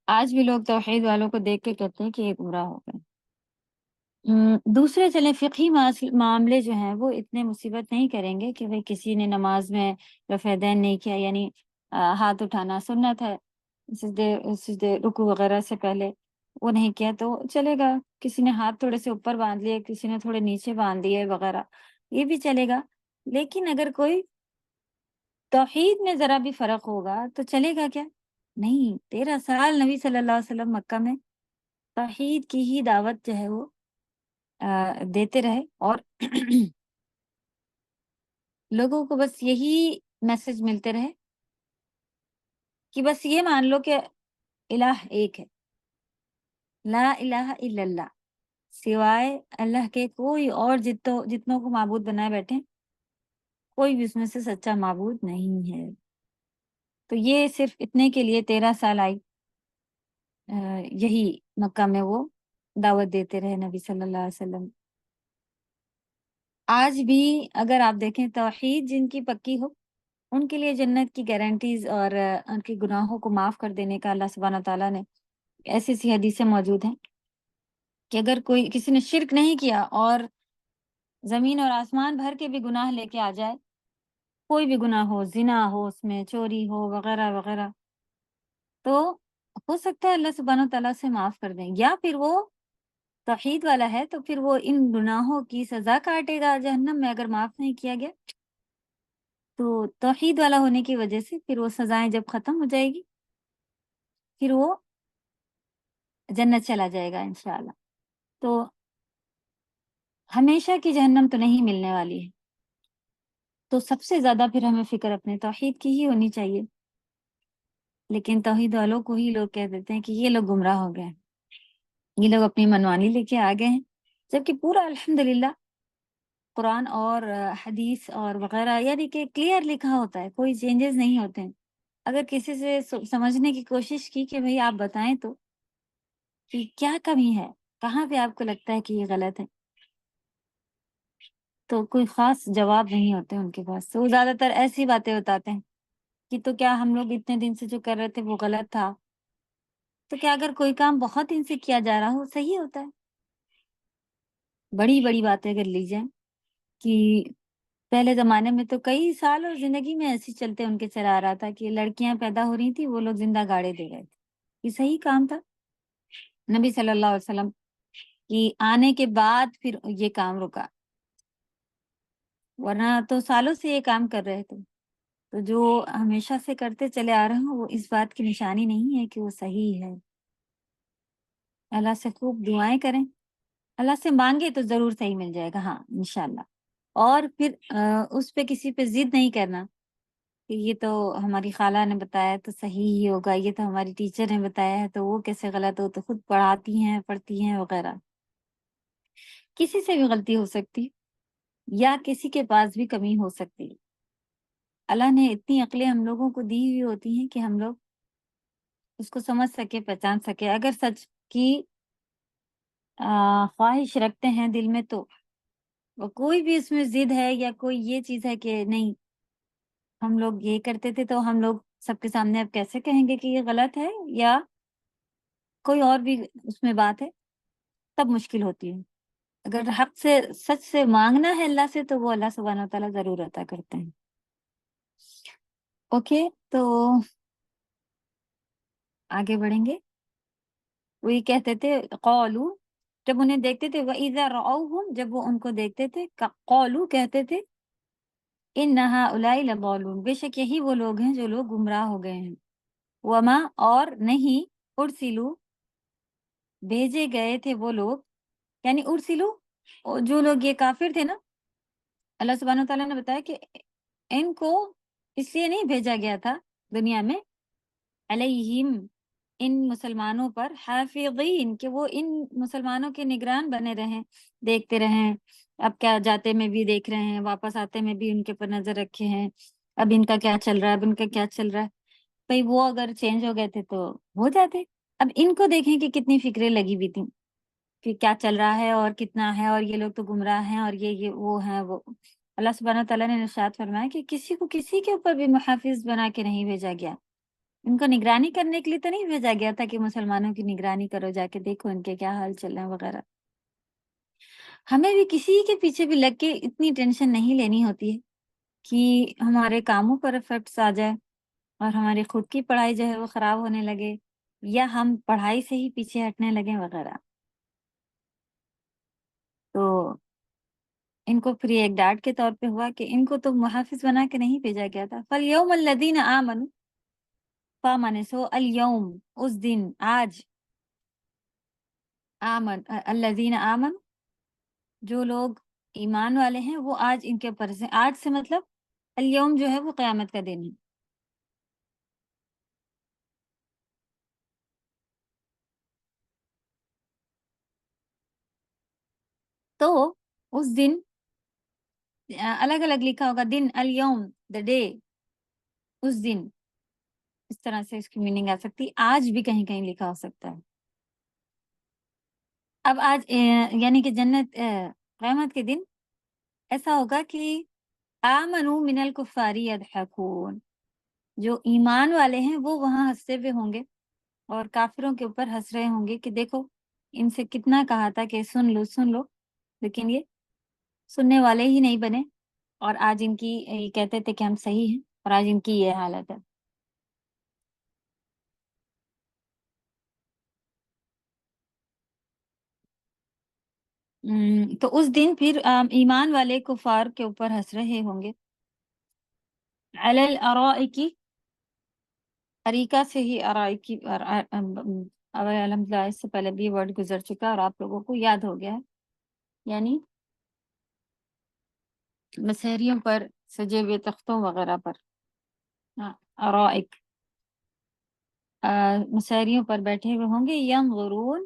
آج بھی لوگ توحید والوں کو دیکھ کے کہتے ہیں کہ یہ گمراہ ہو گئے. دوسرے چلیں فقہی معاملے جو ہیں وہ اتنے مصیبت نہیں کریں گے کہ بھئی کسی نے نماز میں رفع دین نہیں کیا، یعنی ہاتھ اٹھانا سنت ہے سجدے رکوع وغیرہ سے پہلے، وہ نہیں کیا تو چلے گا. کسی نے ہاتھ تھوڑے سے اوپر باندھ لیے، کسی نے تھوڑے نیچے باندھ دیے وغیرہ، یہ بھی چلے گا. لیکن اگر کوئی توحید میں ذرا بھی فرق ہوگا تو چلے گا کیا؟ نہیں. 13 سال نبی صلی اللہ علیہ وسلم مکہ میں توحید کی ہی دعوت جو ہے وہ دیتے رہے، اور لوگوں کو بس یہی میسج ملتے رہے کہ بس یہ مان لو کہ الہ ایک ہے، لا الہ الا اللہ، سوائے اللہ کے کوئی اور جتنوں کو معبود بنائے بیٹھے کوئی بھی اس میں سے سچا معبود نہیں ہے. تو یہ صرف اتنے کے لیے 13 سال آئی یہی مکہ میں وہ دعوت دیتے رہے نبی صلی اللہ علیہ وسلم. آج بھی اگر آپ دیکھیں توحید جن کی پکی ہو ان کے لیے جنت کی گارنٹیز اور ان کے گناہوں کو معاف کر دینے کا اللہ سبحانہ تعالیٰ نے ایسی سی حدیثیں موجود ہیں کہ اگر کوئی کسی نے شرک نہیں کیا اور زمین اور آسمان بھر کے بھی گناہ لے کے آ جائے، کوئی بھی گناہ ہو، زنا ہو، اس میں چوری ہو وغیرہ وغیرہ، تو ہو سکتا ہے اللہ سبحانہ تعالیٰ سے معاف کر دیں. یا پھر وہ توحید والا ہے تو پھر وہ ان گناہوں کی سزا کاٹے گا جہنم میں اگر معاف نہیں کیا گیا. تو توحید والا ہونے کی وجہ سے پھر وہ سزائیں جب ختم ہو جائے گی پھر وہ جنت چلا جائے گا انشاءاللہ. تو ہمیشہ کی جہنم تو نہیں ملنے والی ہے. تو سب سے زیادہ پھر ہمیں فکر اپنے توحید کی ہی ہونی چاہیے. لیکن توحید والوں کو ہی لوگ کہہ دیتے ہیں کہ یہ لوگ گمراہ ہو گئے ہیں، یہ لوگ اپنی منمانی لے کے آ گئے ہیں، جبکہ پورا الحمدللہ قرآن اور حدیث اور وغیرہ یعنی کہ کلیئر لکھا ہوتا ہے، کوئی چینجز نہیں ہوتے ہیں. اگر کسی سے سمجھنے کی کوشش کی کہ بھئی آپ بتائیں تو کہ کیا کمی ہے، کہاں پہ آپ کو لگتا ہے کہ یہ غلط ہے، تو کوئی خاص جواب نہیں ہوتے ان کے پاس. تو وہ زیادہ تر ایسی باتیں بتاتے ہیں کہ تو کیا ہم لوگ اتنے دن سے جو کر رہے تھے وہ غلط تھا، تو کیا اگر کوئی کام بہت دن سے کیا جا رہا ہو صحیح ہوتا ہے. بڑی بڑی باتیں اگر لی جائیں کہ پہلے زمانے میں تو کئی سال اور زندگی میں ایسی چلتے ان کے چلا آ رہا تھا کہ لڑکیاں پیدا ہو رہی تھی وہ لوگ زندہ گاڑے دے گئے تھے. یہ صحیح کام تھا نبی صلی اللہ علیہ وسلم کی آنے کے بعد پھر یہ کام رکا، ورنہ تو سالوں سے یہ کام کر رہے تھے. تو جو ہمیشہ سے کرتے چلے آ رہے ہوں وہ اس بات کی نشانی نہیں ہے کہ وہ صحیح ہے. اللہ سے خوب دعائیں کریں، اللہ سے مانگے تو ضرور صحیح مل جائے گا، ہاں انشاءاللہ. اور پھر اس پہ کسی پہ ضد نہیں کرنا کہ یہ تو ہماری خالہ نے بتایا تو صحیح ہی ہوگا، یہ تو ہماری ٹیچر نے بتایا ہے تو وہ کیسے غلط ہو، تو خود پڑھاتی ہیں پڑھتی ہیں وغیرہ. کسی سے بھی غلطی ہو سکتی یا کسی کے پاس بھی کمی ہو سکتی. اللہ نے اتنی عقلیں ہم لوگوں کو دی ہوئی ہوتی ہیں کہ ہم لوگ اس کو سمجھ سکے، پہچان سکے. اگر سچ کی خواہش رکھتے ہیں دل میں تو وہ کوئی بھی اس میں ضد ہے یا کوئی یہ چیز ہے کہ نہیں ہم لوگ یہ کرتے تھے تو ہم لوگ سب کے سامنے اب کیسے کہیں گے کہ یہ غلط ہے یا کوئی اور بھی اس میں بات ہے، تب مشکل ہوتی ہے. اگر حق سے سچ سے مانگنا ہے اللہ سے تو وہ اللہ سبحانہ وتعالیٰ ضرور عطا کرتے ہیں. اوکے، تو آگے بڑھیں گے. وہ یہ کہتے تھے قولو، جب انہیں دیکھتے تھے، وَإِذَا رَأَوْهُمْ، جب وہ ان کو دیکھتے تھے، قولو کہتے تھے، إِنَّ هَؤُلَاءِ لَضَالُونَ، بے شک یہی وہ لوگ ہیں جو لوگ گمراہ ہو گئے ہیں. وما، اور نہیں، ارسلو، بھیجے گئے تھے وہ لوگ، یعنی ارسلو جو لوگ یہ کافر تھے نا اللہ سبحانہ تعالیٰ نے بتایا کہ ان کو اس لیے نہیں بھیجا گیا تھا دنیا میں، علیہم ان مسلمانوں پر، حافظین کہ وہ ان مسلمانوں کے نگران بنے رہیں، دیکھتے رہیں، اب کیا جاتے میں بھی دیکھ رہے ہیں، واپس آتے میں بھی ان کے پر نظر رکھے ہیں، اب ان کا کیا چل رہا ہے، اب ان کا کیا چل رہا ہے. بھئی وہ اگر چینج ہو گئے تھے تو ہو جاتے. اب ان کو دیکھیں کہ کتنی فکریں لگی ہوئی تھیں کہ کیا چل رہا ہے اور کتنا ہے، اور یہ لوگ تو گمراہ ہیں، اور یہ وہ ہیں وہ. اللہ سبحانہ تعالیٰ نے ارشاد فرمایا کہ کسی کو کسی کے اوپر بھی محافظ بنا کے نہیں بھیجا گیا. ان کو نگرانی کرنے کے لیے تو نہیں بھیجا گیا تھا کہ مسلمانوں کی نگرانی کرو، جا کے دیکھو ان کے کیا حال چل رہے ہیں وغیرہ. ہمیں بھی کسی کے پیچھے بھی لگ کے اتنی ٹینشن نہیں لینی ہوتی ہے کہ ہمارے کاموں پر افیکٹس آ جائے اور ہماری خود کی پڑھائی جو ہے وہ خراب ہونے لگے، یا ہم پڑھائی سے ہی پیچھے ہٹنے لگیں وغیرہ. تو ان کو پھر ایک ڈانٹ کے طور پہ ہوا کہ ان کو تو محافظ بنا کے نہیں بھیجا گیا تھا. فَالْيَوْمَ الَّذِينَ آمَنُوا، فامن سو اليوم اس دن، آج، آمن الذین آمن جو لوگ ایمان والے ہیں وہ آج ان کے اوپر سے، آج سے مطلب اليوم جو ہے وہ قیامت کا دن ہے. تو اس دن الگ الگ لکھا ہوگا، دن اليوم دا ڈے، اس دن، اس طرح سے اس کی میننگ آ سکتی. آج بھی کہیں کہیں لکھا ہو سکتا ہے. اب آج یعنی کہ جنت قیامت کے دن ایسا ہوگا کہ آمنوا من الکفار یضحکون، جو ایمان والے ہیں وہ وہاں ہنستے ہوئے ہوں گے اور کافروں کے اوپر ہنس رہے ہوں گے کہ دیکھو ان سے کتنا کہا تھا کہ سن لو، لیکن یہ سننے والے ہی نہیں بنے، اور آج ان کی یہ کہتے تھے کہ ہم صحیح ہیں اور آج ان کی یہ حالت ہے. تو اس دن پھر ایمان والے کفار کے اوپر ہنس رہے ہوں گے. علی الارائک، اریکہ سے ہی ارائکی، الحمدللہ اس سے پہلے بھی ورڈ گزر چکا اور آپ لوگوں کو یاد ہو گیا ہے، یعنی مسہریوں پر، سجے ہوئے تختوں وغیرہ پر. ارائک مسہریوں پر بیٹھے ہوئے ہوں گے. ینظرون،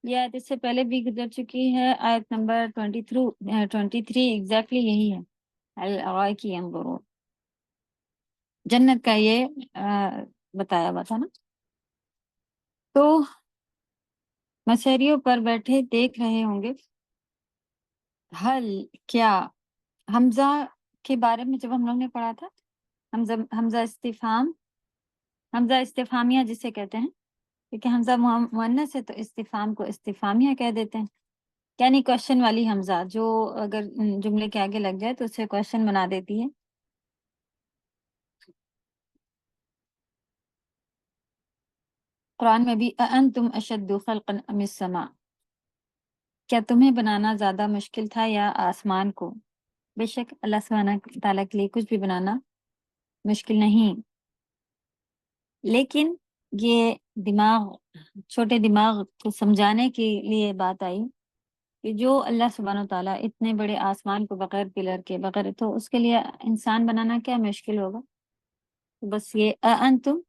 یہ آیت اس سے پہلے بھی گزر چکی ہے، آیت نمبر 23 ایگزیکٹلی یہی ہے. الارائک ینظرون، جنت کا یہ بتایا ہوا تھا نا. تو مسہریوں پر بیٹھے دیکھ رہے ہوں گے. حل، کیا، حمزہ کے بارے میں جب ہم لوگ نے پڑھا تھا، حمزہ استفہام، حمزہ استفہامیہ جسے کہتے ہیں، کیونکہ حمزہ مؤنث ہے تو استفہام کو استفہامیہ کہہ دیتے ہیں، یعنی کوشچن والی حمزہ جو اگر جملے کے آگے لگ جائے تو اسے کوشچن بنا دیتی ہے. قرآن میں بھی اَأَنتُمْ أَشَدُّ خَلْقًا أَمِ السَّمَاءُ، کیا تمہیں بنانا زیادہ مشکل تھا یا آسمان کو؟ بے شک اللہ سبحانہ تعالیٰ کے لیے کچھ بھی بنانا مشکل نہیں، لیکن یہ چھوٹے دماغ کو سمجھانے کے لیے بات آئی کہ جو اللہ سبحانہ تعالیٰ اتنے بڑے آسمان کو بغیر پلر کے، بغیر، تو اس کے لیے انسان بنانا کیا مشکل ہوگا. بس یہ اَأَنتُم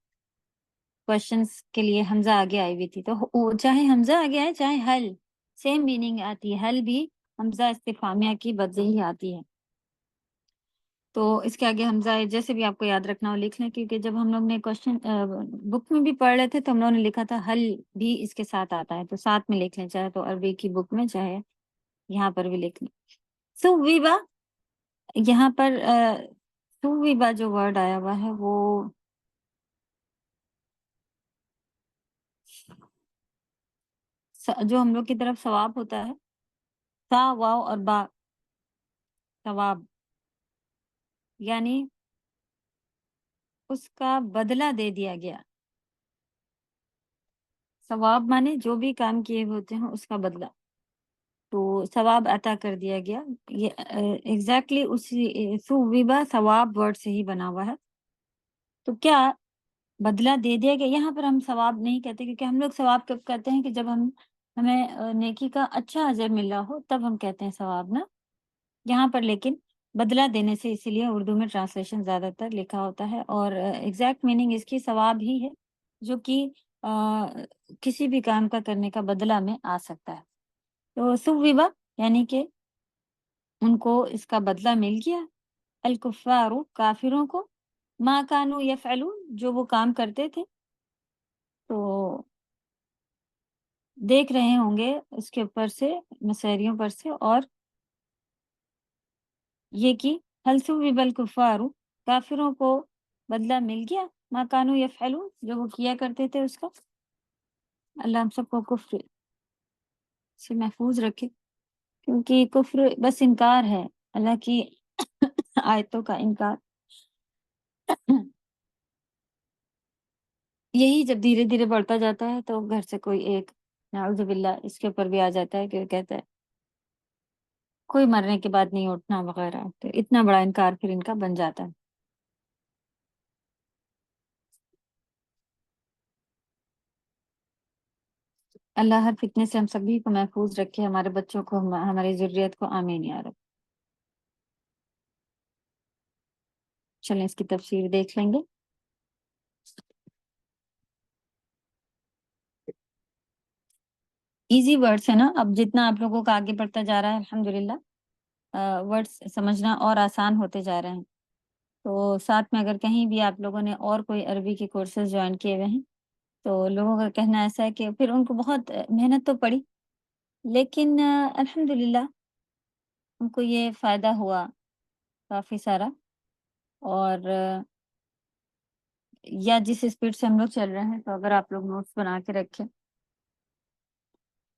کوشچنس کے لیے حمزہ آگے آئی ہوئی تھی، تو چاہے حمزہ آگے آئے چاہے حل، سیم میننگ آتی ہے. حل بھی حمزہ استفہامیہ کی بدلے ہی آتی ہے. تو اس کے آگے حمزہ جیسے بھی آپ کو یاد رکھنا ہو لکھ لیں، کیونکہ جب ہم لوگ نے کوشچن بک میں بھی پڑھ رہے تھے تو ہم لوگوں نے لکھا تھا حل بھی اس کے ساتھ آتا ہے، تو ساتھ میں لکھ لیں، چاہے تو عربی کی بک میں چاہے یہاں پر بھی لکھ لیں. سویبا، یہاں پر سویبا جو ورڈ آیا ہوا ہے وہ جو ہم لوگ کی طرف ثواب ہوتا ہے، سا واو اور با، ثواب یعنی اس کا بدلہ دے دیا گیا. ثواب مانے جو بھی کام کیے ہوتے ہیں اس کا بدلہ، تو ثواب عطا کر دیا گیا. یہ ایگزیکٹلی اسی ثوبا ثواب ورڈ سے ہی بنا ہوا ہے. تو کیا بدلہ دے دیا گیا؟ یہاں پر ہم ثواب نہیں کہتے، کیونکہ ہم لوگ ثواب کب کہتے ہیں کہ جب ہمیں نیکی کا اچھا اجر مل رہا ہو تب ہم کہتے ہیں ثواب نا. یہاں پر لیکن بدلہ دینے سے، اسی لیے اردو میں ٹرانسلیشن زیادہ تر لکھا ہوتا ہے، اور ایگزیکٹ میننگ اس کی ثواب ہی ہے، جو کہ کسی بھی کام کا کرنے کا بدلہ میں آ سکتا ہے۔ تو ثوبہ یعنی کہ ان کو اس کا بدلہ مل گیا، الکفار کافروں کو، ما کانوا یفعلون جو وہ کام کرتے تھے۔ تو دیکھ رہے ہوں گے اس کے اوپر سے، مسیریوں پر سے، اور یہ کہ ہل ثوب الکفار کافروں کو بدلہ مل گیا، ما کانوا یفعلون جو وہ کیا کرتے تھے اس کا۔ اللہ ہم سب کو کفر سے محفوظ رکھے، کیونکہ کفر بس انکار ہے، اللہ کی آیتوں کا انکار۔ یہی جب دھیرے دھیرے بڑھتا جاتا ہے تو گھر سے کوئی ایک، نعوذ باللہ، اس کے اوپر بھی آ جاتا ہے کہ کہتا ہے کوئی مرنے کے بعد نہیں اٹھنا وغیرہ، تو اتنا بڑا انکار پھر ان کا بن جاتا ہے۔ اللہ ہر فتنے سے ہم سبھی کو محفوظ رکھے، ہمارے بچوں کو، ہماری ذریت کو، آمین یا رب۔ چلیں اس کی تفسیر دیکھ لیں گے۔ ایزی ورڈس ہے نا، اب جتنا آپ لوگوں کا آگے بڑھتا جا رہا ہے الحمدللہ ورڈس سمجھنا اور آسان ہوتے جا رہے ہیں۔ تو ساتھ میں اگر کہیں بھی آپ لوگوں نے اور کوئی عربی کے کورسز جوائن کیے ہوئے ہیں، تو لوگوں کا کہنا ایسا ہے کہ پھر ان کو بہت محنت تو پڑی، لیکن الحمدللہ ان کو یہ فائدہ ہوا کافی سارا، اور یا جس اسپیڈ سے ہم لوگ چل رہے ہیں، تو اگر آپ لوگ نوٹس بنا کے رکھیں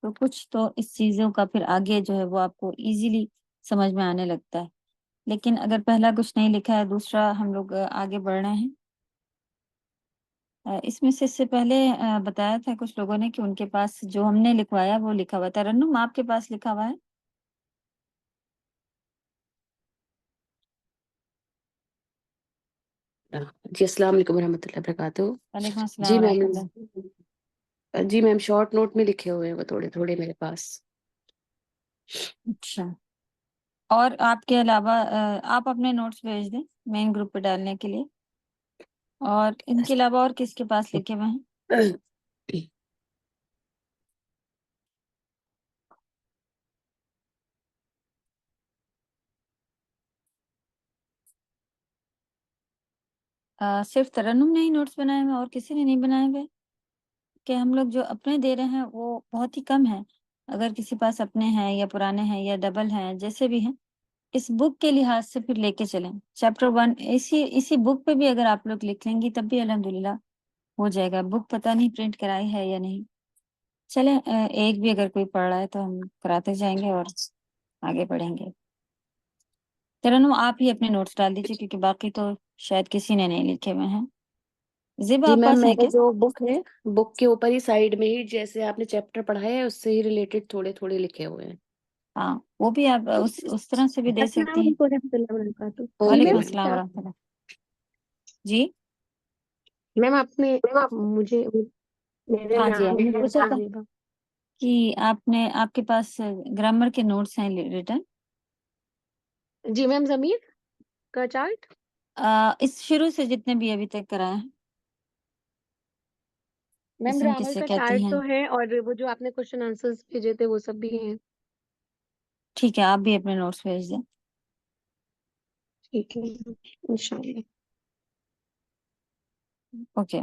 تو کچھ تو اس چیزوں کا پھر آگے جو ہے وہ آپ کو ایزیلی سمجھ میں آنے لگتا ہے۔ لیکن اگر پہلا کچھ نہیں لکھا ہے، دوسرا ہم لوگ آگے بڑھ رہے ہیں، اس میں سے اس سے پہلے بتایا تھا کچھ لوگوں نے کہ ان کے پاس جو ہم نے لکھوایا وہ لکھا ہوا ہے۔ ترنم آپ کے پاس لکھا ہوا ہے؟ جی السلام علیکم ورحمۃ اللہ وبرکاتہ۔ وعلیکم السلام جی ورحمۃ میم، اللہ۔ جی میم شارٹ نوٹ میں لکھے ہوئے ہیں وہ تھوڑے تھوڑے میرے پاس۔ اچھا، اور آپ کے علاوہ آپ اپنے نوٹس بھیج دیں مین گروپ پہ ڈالنے کے لیے، اور ان کے علاوہ اور کس کے پاس لکھے ہوئے ہیں؟ صرف ترنم نے ہی نوٹس بنائے ہوئے، اور کسی نے نہیں بنائے ہوئے؟ کہ ہم لوگ جو اپنے دے رہے ہیں وہ بہت ہی کم ہے، اگر کسی پاس اپنے ہیں یا پرانے ہیں یا ڈبل ہیں، جیسے بھی ہیں، اس بک کے لحاظ سے پھر لے کے چلیں۔ چیپٹر 1 اسی بک پہ بھی اگر آپ لوگ لکھ لیں گی تب بھی الحمدللہ ہو جائے گا۔ بک پتہ نہیں پرنٹ کرائی ہے یا نہیں، چلیں ایک بھی اگر کوئی پڑھ رہا ہے تو ہم کراتے جائیں گے اور آگے بڑھیں گے۔ ترنم آپ ہی اپنے نوٹس ڈال دیجیے، کیونکہ باقی تو شاید کسی نے نہیں لکھے ہوئے ہیں۔ زیبا جی آپ میم، پاس ہے میرا کیا؟ جو بک ہے، بک کے اوپر ہی سائڈ میں ہی جیسے آپ نے چیپٹر پڑھایا ہے اس سے ہی ریلیٹڈ تھوڑے تھوڑے لکھے ہوئے ہیں۔ ہاں، وہ بھی آپ اس طرح سے بھی دے السلام سکتی ہیں۔ علیکم ورحمۃ اللہ وبرکاتہ۔ جی اوکے وعلیکم میم، میم۔ السلام ورحمۃ اللہ۔ جی میم آپ نے مجھے میرا ہاں جی، نام آپ نے ہے پوچھا تھا زیبا۔ کہ آپ کے پاس گرامر کے نوٹس ہیں ریٹن؟ جی میم، ضمیر کا چارٹ۔ اس شروع سے جتنے بھی ابھی تک کرائے ہیں، میم اسم گرامر کسے کا کہتی چارٹ ہیں؟ تو ہے، اور وہ جو آپ نے کوشچن آنسرز بھیجے تھے وہ سب بھی ہیں۔ ٹھیک ہے، آپ بھی اپنے نوٹس بھیج دیں۔ ٹھیک ہے انشاءاللہ۔ اوکے،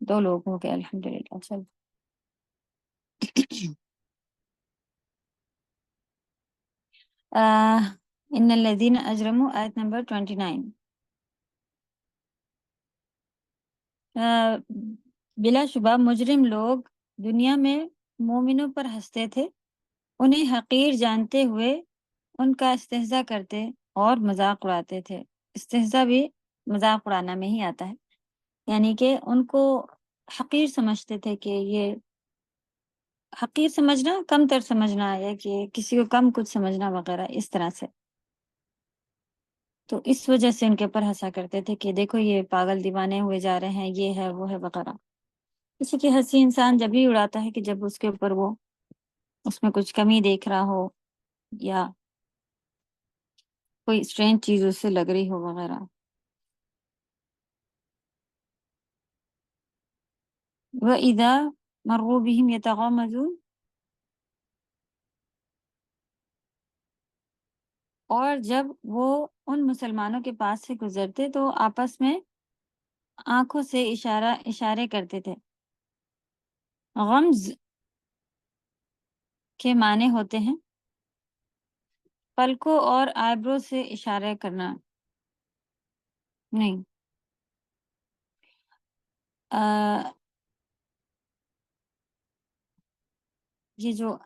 2 لوگ ہو گئے الحمدللہ۔ چل ان الذین اجرموا، آیت نمبر 29۔ بلا شبہ مجرم لوگ دنیا میں مومنوں پر ہنستے تھے، انہیں حقیر جانتے ہوئے ان کا استہزاء کرتے اور مذاق اڑاتے تھے۔ استہزاء بھی مذاق اڑانا میں ہی آتا ہے، یعنی کہ ان کو حقیر سمجھتے تھے، کہ یہ حقیر سمجھنا، کم تر سمجھنا، یا کہ کسی کو کم کچھ سمجھنا وغیرہ اس طرح سے۔ تو اس وجہ سے ان کے اوپر ہنسا کرتے تھے کہ دیکھو یہ پاگل دیوانے ہوئے جا رہے ہیں، یہ ہے وہ ہے وغیرہ۔ کسی کی ہنسی انسان جب ہی اڑاتا ہے کہ جب اس کے اوپر وہ اس میں کچھ کمی دیکھ رہا ہو، یا کوئی اسٹرینج چیز اس سے لگ رہی ہو وغیرہ. وَإِذَا مَرُّوا بِهِمْ يَتَغَامَزُونَ، اور جب وہ ان مسلمانوں کے پاس سے گزرتے تو آپس میں آنکھوں سے اشارے کرتے تھے. غمز کے معنی ہوتے ہیں پلکوں اور آئیبرو سے اشارہ کرنا. نہیں، یہ جو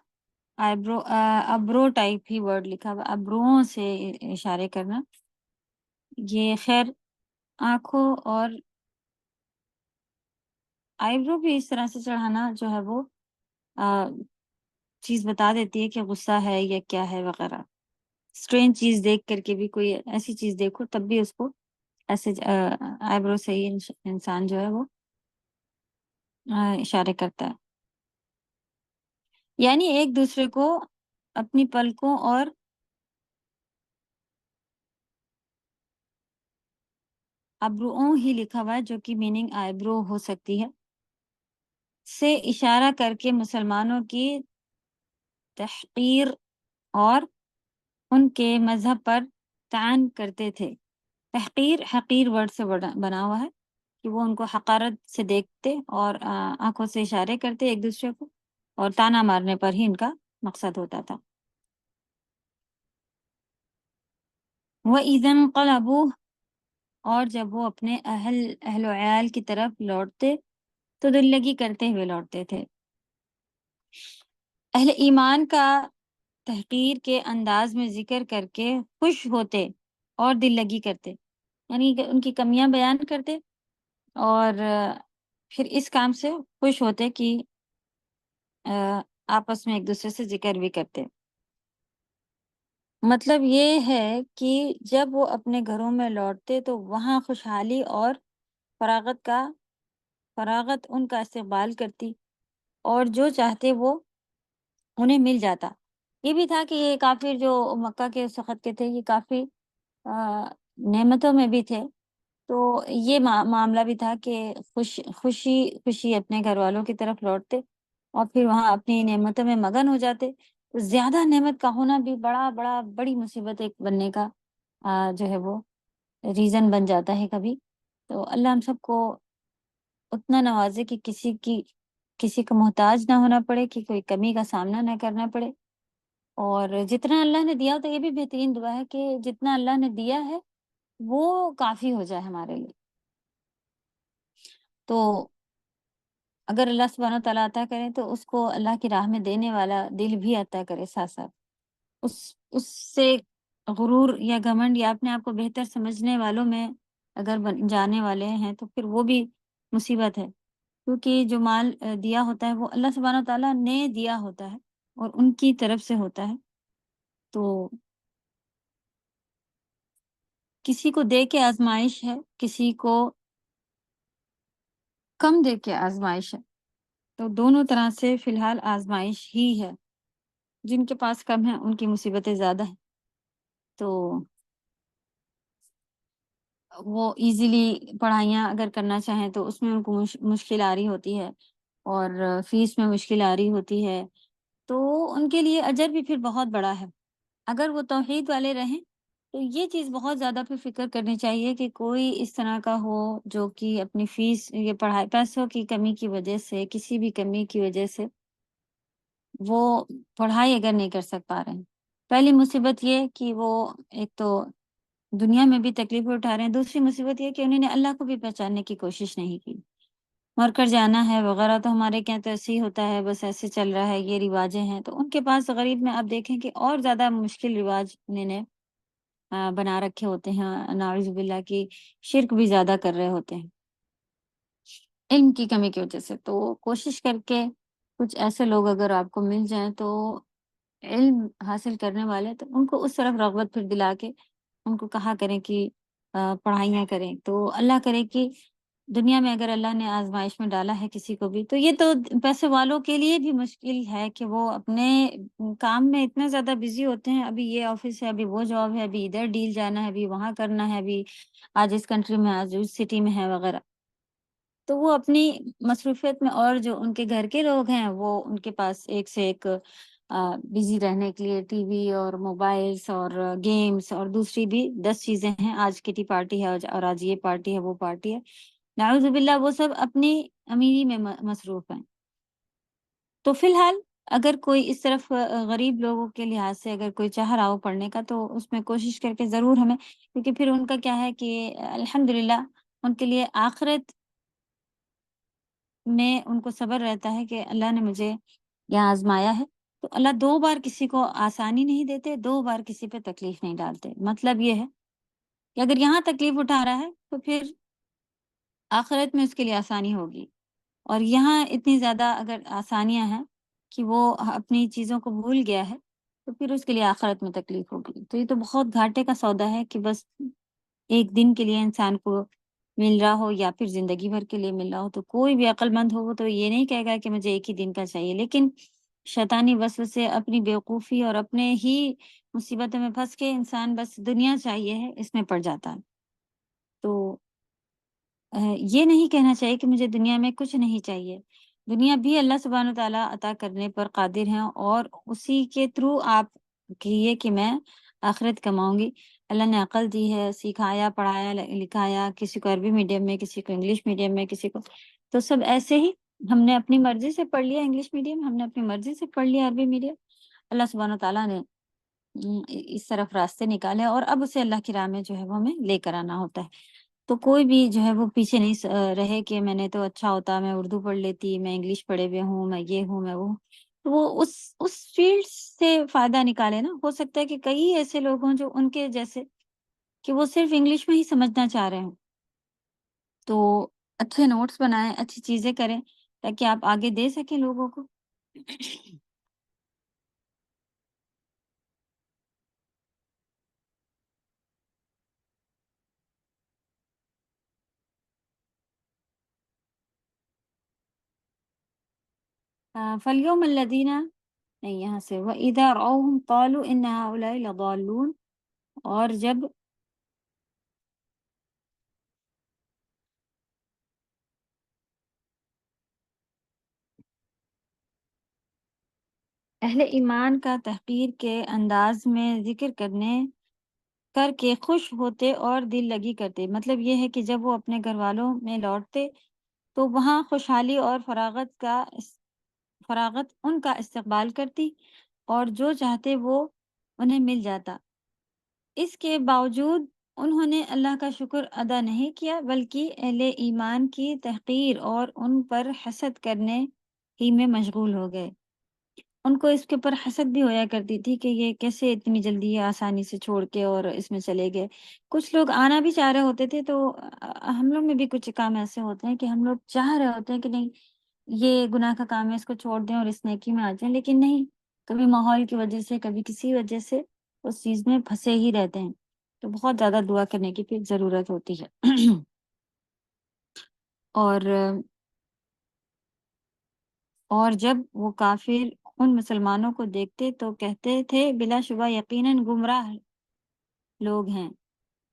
ابرو ٹائپ ہی ورڈ لکھا ہوا، ابروؤں سے اشارے کرنا، یہ خیر آنکھوں اور آئیبرو بھی اس طرح سے چڑھانا جو ہے وہ چیز بتا دیتی ہے کہ غصہ ہے یا کیا ہے وغیرہ. اسٹرینج چیز دیکھ کر کے بھی، کوئی ایسی چیز دیکھو تب بھی اس کو ایسے آئیبرو سے ہی انسان جو ہے وہ اشارے کرتا ہے. یعنی ایک دوسرے کو اپنی پلکوں اور ابروؤں ہی لکھا ہوا ہے جو کہ میننگ آئیبرو ہو سکتی ہے، سے اشارہ کر کے مسلمانوں کی تحقیر اور ان کے مذہب پر طعن کرتے تھے. تحقیر حقیر ورڈ سے بنا ہوا ہے کہ وہ ان کو حقارت سے دیکھتے اور آنکھوں سے اشارے کرتے ایک دوسرے کو، اور تانا مارنے پر ہی ان کا مقصد ہوتا تھا. وَإِذَا انقلبوا، اور جب وہ اپنے اہل و عیال کی طرف لوٹتے تو دل لگی کرتے ہوئے لوٹتے تھے. اہل ایمان کا تحقیر کے انداز میں ذکر کر کے خوش ہوتے اور دل لگی کرتے، یعنی کہ ان کی کمیاں بیان کرتے اور پھر اس کام سے خوش ہوتے کہ آپس میں ایک دوسرے سے ذکر بھی کرتے. مطلب یہ ہے کہ جب وہ اپنے گھروں میں لوٹتے تو وہاں خوشحالی اور فراغت ان کا استقبال کرتی اور جو چاہتے وہ انہیں مل جاتا. یہ بھی تھا کہ یہ کافر جو مکہ کے اس وقت کے تھے یہ کافی نعمتوں میں بھی تھے، تو یہ معاملہ بھی تھا کہ خوشی اپنے گھر والوں کی طرف لوٹتے اور پھر وہاں اپنی نعمتوں میں مگن ہو جاتے. تو زیادہ نعمت کا ہونا بھی بڑی مصیبت ایک بننے کا جو ہے وہ ریزن بن جاتا ہے کبھی. تو اللہ ہم سب کو اتنا نوازے کہ کسی کو محتاج نہ ہونا پڑے، کہ کوئی کمی کا سامنا نہ کرنا پڑے. اور جتنا اللہ نے دیا تو یہ بھی بہترین دعا ہے کہ جتنا اللہ نے دیا ہے وہ کافی ہو جائے ہمارے لیے. تو اگر اللہ سبحانہ وتعالیٰ عطا کرے تو اس کو اللہ کی راہ میں دینے والا دل بھی عطا کرے ساتھ ساتھ. اس سے غرور یا گھمنڈ یا اپنے آپ کو بہتر سمجھنے والوں میں اگر جانے والے ہیں تو پھر وہ بھی مصیبت ہے، کیونکہ جو مال دیا ہوتا ہے وہ اللہ سبحانہ وتعالیٰ نے دیا ہوتا ہے اور ان کی طرف سے ہوتا ہے. تو کسی کو دے کے آزمائش ہے، کسی کو کم دے کے آزمائش ہے، تو دونوں طرح سے فی الحال آزمائش ہی ہے. جن کے پاس کم ہے ان کی مصیبتیں زیادہ ہیں، تو وہ ایزیلی پڑھائیاں اگر کرنا چاہیں تو اس میں ان کو مشکل آ رہی ہوتی ہے اور فیس میں مشکل آ رہی ہوتی ہے، تو ان کے لیے اجر بھی پھر بہت بڑا ہے. اگر وہ توحید والے رہیں تو یہ چیز بہت زیادہ پھر فکر کرنی چاہیے کہ کوئی اس طرح کا ہو جو کہ اپنی فیس یہ پڑھائی پیسوں کی کمی کی وجہ سے، کسی بھی کمی کی وجہ سے وہ پڑھائی اگر نہیں کر پا رہے ہیں. پہلی مصیبت یہ کہ وہ ایک تو دنیا میں بھی تکلیفیں اٹھا رہے ہیں، دوسری مصیبت یہ کہ انہوں نے اللہ کو بھی پہچاننے کی کوشش نہیں کی. مر کر جانا ہے وغیرہ تو ہمارے کیا تو ایسے ہی ہوتا ہے، بس ایسے چل رہا ہے، یہ رواجیں ہیں. تو ان کے پاس غریب میں آپ دیکھیں کہ اور زیادہ مشکل رواج انہوں نے بنا رکھے ہوتے ہیں، نعوذ باللہ کی شرک بھی زیادہ کر رہے ہوتے ہیں علم کی کمی کی وجہ سے. تو کوشش کر کے کچھ ایسے لوگ اگر آپ کو مل جائیں تو علم حاصل کرنے والے، تو ان کو اس طرف رغبت پھر دلا کے ان کو کہا کریں کہ پڑھائیاں کریں. تو اللہ کرے کہ دنیا میں اگر اللہ نے آزمائش میں ڈالا ہے کسی کو بھی، تو یہ تو پیسے والوں کے لیے بھی مشکل ہے کہ وہ اپنے کام میں اتنا زیادہ بزی ہوتے ہیں، ابھی یہ آفس ہے، ابھی وہ جاب ہے، ابھی ادھر ڈیل جانا ہے، ابھی وہاں کرنا ہے، ابھی آج اس کنٹری میں، آج اس سٹی میں ہے وغیرہ، تو وہ اپنی مصروفیت میں، اور جو ان کے گھر کے لوگ ہیں وہ ان کے پاس ایک سے ایک بزی رہنے کے لیے ٹی وی اور موبائلس اور گیمس اور دوسری بھی 10 چیزیں ہیں، آج کٹی پارٹی ہے اور آج یہ پارٹی ہے، وہ پارٹی ہے، نعوذ باللہ، وہ سب اپنی امیری میں مصروف ہیں۔ تو فی الحال اگر کوئی اس طرف غریب لوگوں کے لحاظ سے اگر کوئی چاہ رہا ہو پڑھنے کا، تو اس میں کوشش کر کے ضرور ہمیں، کیونکہ پھر ان کا کیا ہے کہ الحمدللہ ان کے لیے آخرت میں ان کو صبر رہتا ہے کہ اللہ نے مجھے یہاں آزمایا ہے، تو اللہ 2 بار کسی کو آسانی نہیں دیتے، 2 بار کسی پہ تکلیف نہیں ڈالتے۔ مطلب یہ ہے کہ اگر یہاں تکلیف اٹھا رہا ہے تو پھر آخرت میں اس کے لیے آسانی ہوگی، اور یہاں اتنی زیادہ اگر آسانیاں ہیں کہ وہ اپنی چیزوں کو بھول گیا ہے، تو پھر اس کے لیے آخرت میں تکلیف ہوگی۔ تو یہ تو بہت گھاٹے کا سودا ہے کہ بس ایک دن کے لیے انسان کو مل رہا ہو یا پھر زندگی بھر کے لیے مل رہا ہو، تو کوئی بھی عقل مند ہو وہ تو یہ نہیں کہے گا کہ مجھے ایک ہی دن کا چاہیے، لیکن شیطانی وسوسے، اپنی بیوقوفی اور اپنے ہی مصیبتوں میں پھنس کے انسان بس دنیا چاہیے ہے اس میں پڑ جاتا ہے۔ تو یہ نہیں کہنا چاہیے کہ مجھے دنیا میں کچھ نہیں چاہیے، دنیا بھی اللہ سبحانہ وتعالیٰ عطا کرنے پر قادر ہیں، اور اسی کے تھرو آپ کہیے کہ میں آخرت کماؤں گی۔ اللہ نے عقل دی ہے، سکھایا، پڑھایا، لکھایا، کسی کو عربی میڈیم میں، کسی کو انگلش میڈیم میں، کسی کو، تو سب ایسے ہی ہم نے اپنی مرضی سے پڑھ لیا انگلش میڈیم، ہم نے اپنی مرضی سے پڑھ لیا عربی میڈیم، اللہ سبحانہ وتعالیٰ نے اس طرف راستے نکالے، اور اب اسے اللہ کی راہ میں جو ہے وہ ہمیں لے کر آنا ہوتا ہے۔ تو کوئی بھی جو ہے وہ پیچھے نہیں رہے کہ میں نے تو اچھا ہوتا، میں اردو پڑھ لیتی، میں انگلش پڑھے ہوئے ہوں، میں یہ ہوں، میں وہ ہوں، تو وہ اس فیلڈ سے فائدہ نکالے نا۔ ہو سکتا ہے کہ کئی ایسے لوگ ہوں جو ان کے جیسے کہ وہ صرف انگلش میں ہی سمجھنا چاہ رہے ہوں، تو اچھے نوٹس بنائیں، اچھی چیزیں کریں تاکہ آپ آگے دے سکیں لوگوں کو۔ فَالْيَوْمَ الَّذِينَ، نہیں یہاں سے، وَإِذَا رَأَوْهُمْ قَالُوا إِنَّ هَؤُلَاءِ لَضَالُّونَ، اور جب اہل ایمان کا تحقیر کے انداز میں ذکر کر کے خوش ہوتے اور دل لگی کرتے، مطلب یہ ہے کہ جب وہ اپنے گھر والوں میں لوٹتے تو وہاں خوشحالی اور فراغت ان کا استقبال کرتی، اور جو چاہتے وہ انہیں مل جاتا۔ اس کے باوجود انہوں نے اللہ کا شکر ادا نہیں کیا، بلکہ اہل ایمان کی تحقیر اور ان پر حسد کرنے ہی میں مشغول ہو گئے۔ ان کو اس کے اوپر حسد بھی ہویا کرتی تھی کہ یہ کیسے اتنی جلدی آسانی سے چھوڑ کے اور اس میں چلے گئے۔ کچھ لوگ آنا بھی چاہ رہے ہوتے تھے، تو ہم لوگ میں بھی کچھ کام ایسے ہوتے ہیں کہ ہم لوگ چاہ رہے ہوتے ہیں کہ نہیں یہ گناہ کا کام ہے، اس کو چھوڑ دیں اور اس نیکی میں آ جائیں، لیکن نہیں، کبھی ماحول کی وجہ سے، کبھی کسی وجہ سے اس چیز میں پھنسے ہی رہتے ہیں، تو بہت زیادہ دعا کرنے کی پھر ضرورت ہوتی ہے۔ اور جب وہ کافر ان مسلمانوں کو دیکھتے تو کہتے تھے بلا شبہ یقیناً گمراہ لوگ ہیں،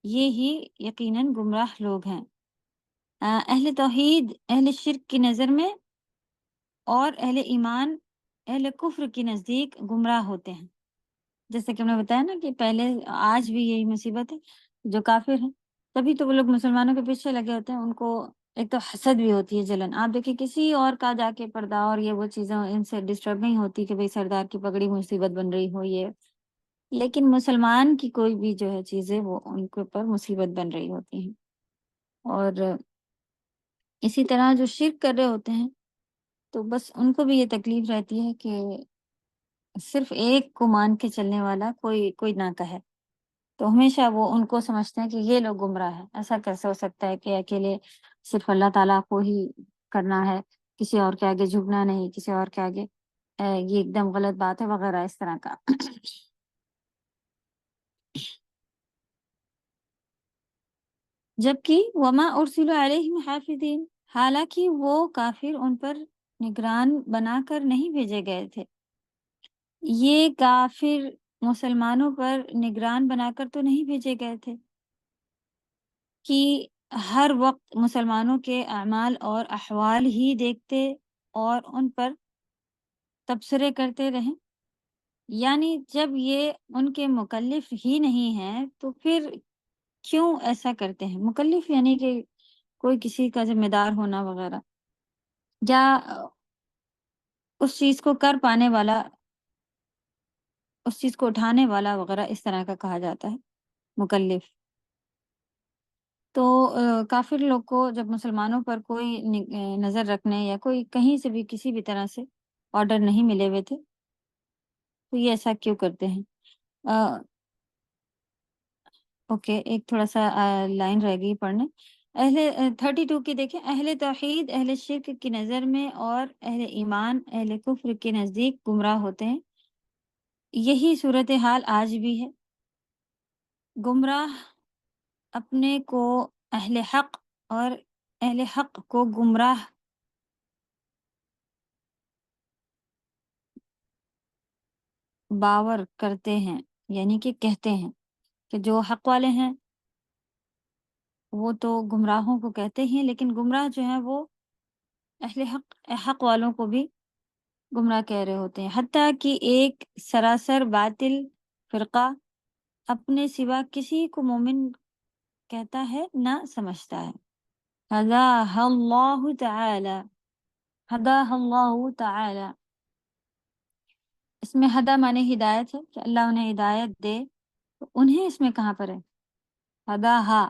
یہ ہی یقیناً گمراہ لوگ ہیں۔ اہل توحید اہل شرک کی نظر میں اور اہل ایمان اہل کفر کی نزدیک گمراہ ہوتے ہیں، جیسے کہ ہم نے بتایا نا کہ پہلے، آج بھی یہی مصیبت ہے، جو کافر ہیں تبھی تو وہ لوگ مسلمانوں کے پیچھے لگے ہوتے ہیں، ان کو ایک تو حسد بھی ہوتی ہے، جلن۔ آپ دیکھیں کسی اور کا جا کے پردہ اور یہ وہ چیزیں ان سے ڈسٹرب نہیں ہوتی کہ بھئی سردار کی پگڑی مصیبت بن رہی ہو یہ، لیکن مسلمان کی کوئی بھی جو ہے چیزیں وہ ان کے اوپر مصیبت بن رہی ہوتی ہیں۔ اور اسی طرح جو شرک کر رہے ہوتے ہیں تو بس ان کو بھی یہ تکلیف رہتی ہے کہ صرف ایک کو مان کے چلنے والا کوئی نہ کہے، تو ہمیشہ وہ ان کو سمجھتے ہیں کہ یہ لوگ گمراہ ہیں۔ ایسا کیسے ہو سکتا ہے کہ اکیلے صرف اللہ تعالیٰ کو ہی کرنا ہے، کسی اور کے آگے جھکنا نہیں، کسی اور کے آگے یہ ایک دم غلط بات ہے وغیرہ اس طرح کا۔ جبکہ وما ارسلوا علیہم حافظین، حالانکہ وہ کافر ان پر نگران بنا کر نہیں بھیجے گئے تھے۔ یہ کافر مسلمانوں پر نگران بنا کر تو نہیں بھیجے گئے تھے کہ ہر وقت مسلمانوں کے اعمال اور احوال ہی دیکھتے اور ان پر تبصرے کرتے رہیں۔ یعنی جب یہ ان کے مکلف ہی نہیں ہیں تو پھر کیوں ایسا کرتے ہیں؟ مکلف یعنی کہ کوئی کسی کا ذمہ دار ہونا وغیرہ، یا اس چیز کو کر پانے والا، اس چیز کو اٹھانے والا وغیرہ، اس طرح کا کہا جاتا ہے مکلف۔ تو کافر لوگ کو جب مسلمانوں پر کوئی نظر رکھنے یا کوئی کہیں سے بھی کسی بھی طرح سے آرڈر نہیں ملے ہوئے تھے تو یہ ایسا کیوں کرتے ہیں؟ اوکے، ایک تھوڑا سا لائن رہ گئی پڑھنے۔ 32 کی دیکھیں، اہل توحید اہل شرک کی نظر میں اور اہل ایمان اہل کفر کے نزدیک گمراہ ہوتے ہیں۔ یہی صورتحال آج بھی ہے۔ گمراہ اپنے کو اہل حق اور اہل حق کو گمراہ باور کرتے ہیں، یعنی کہ کہتے ہیں کہ جو حق والے ہیں وہ تو گمراہوں کو کہتے ہیں، لیکن گمراہ جو ہیں وہ اہل حق والوں کو بھی گمراہ کہہ رہے ہوتے ہیں۔ حتیٰ کہ ایک سراسر باطل فرقہ اپنے سوا کسی کو مومن کہتا ہے نہ سمجھتا ہے۔ ہداہ اللہ تعالی، ہداہ اللہ تعالی، اس میں ہدا معنی ہدایت ہے کہ اللہ انہیں ہدایت دے، تو انہیں اس میں کہاں پر ہے؟ ہداہا۔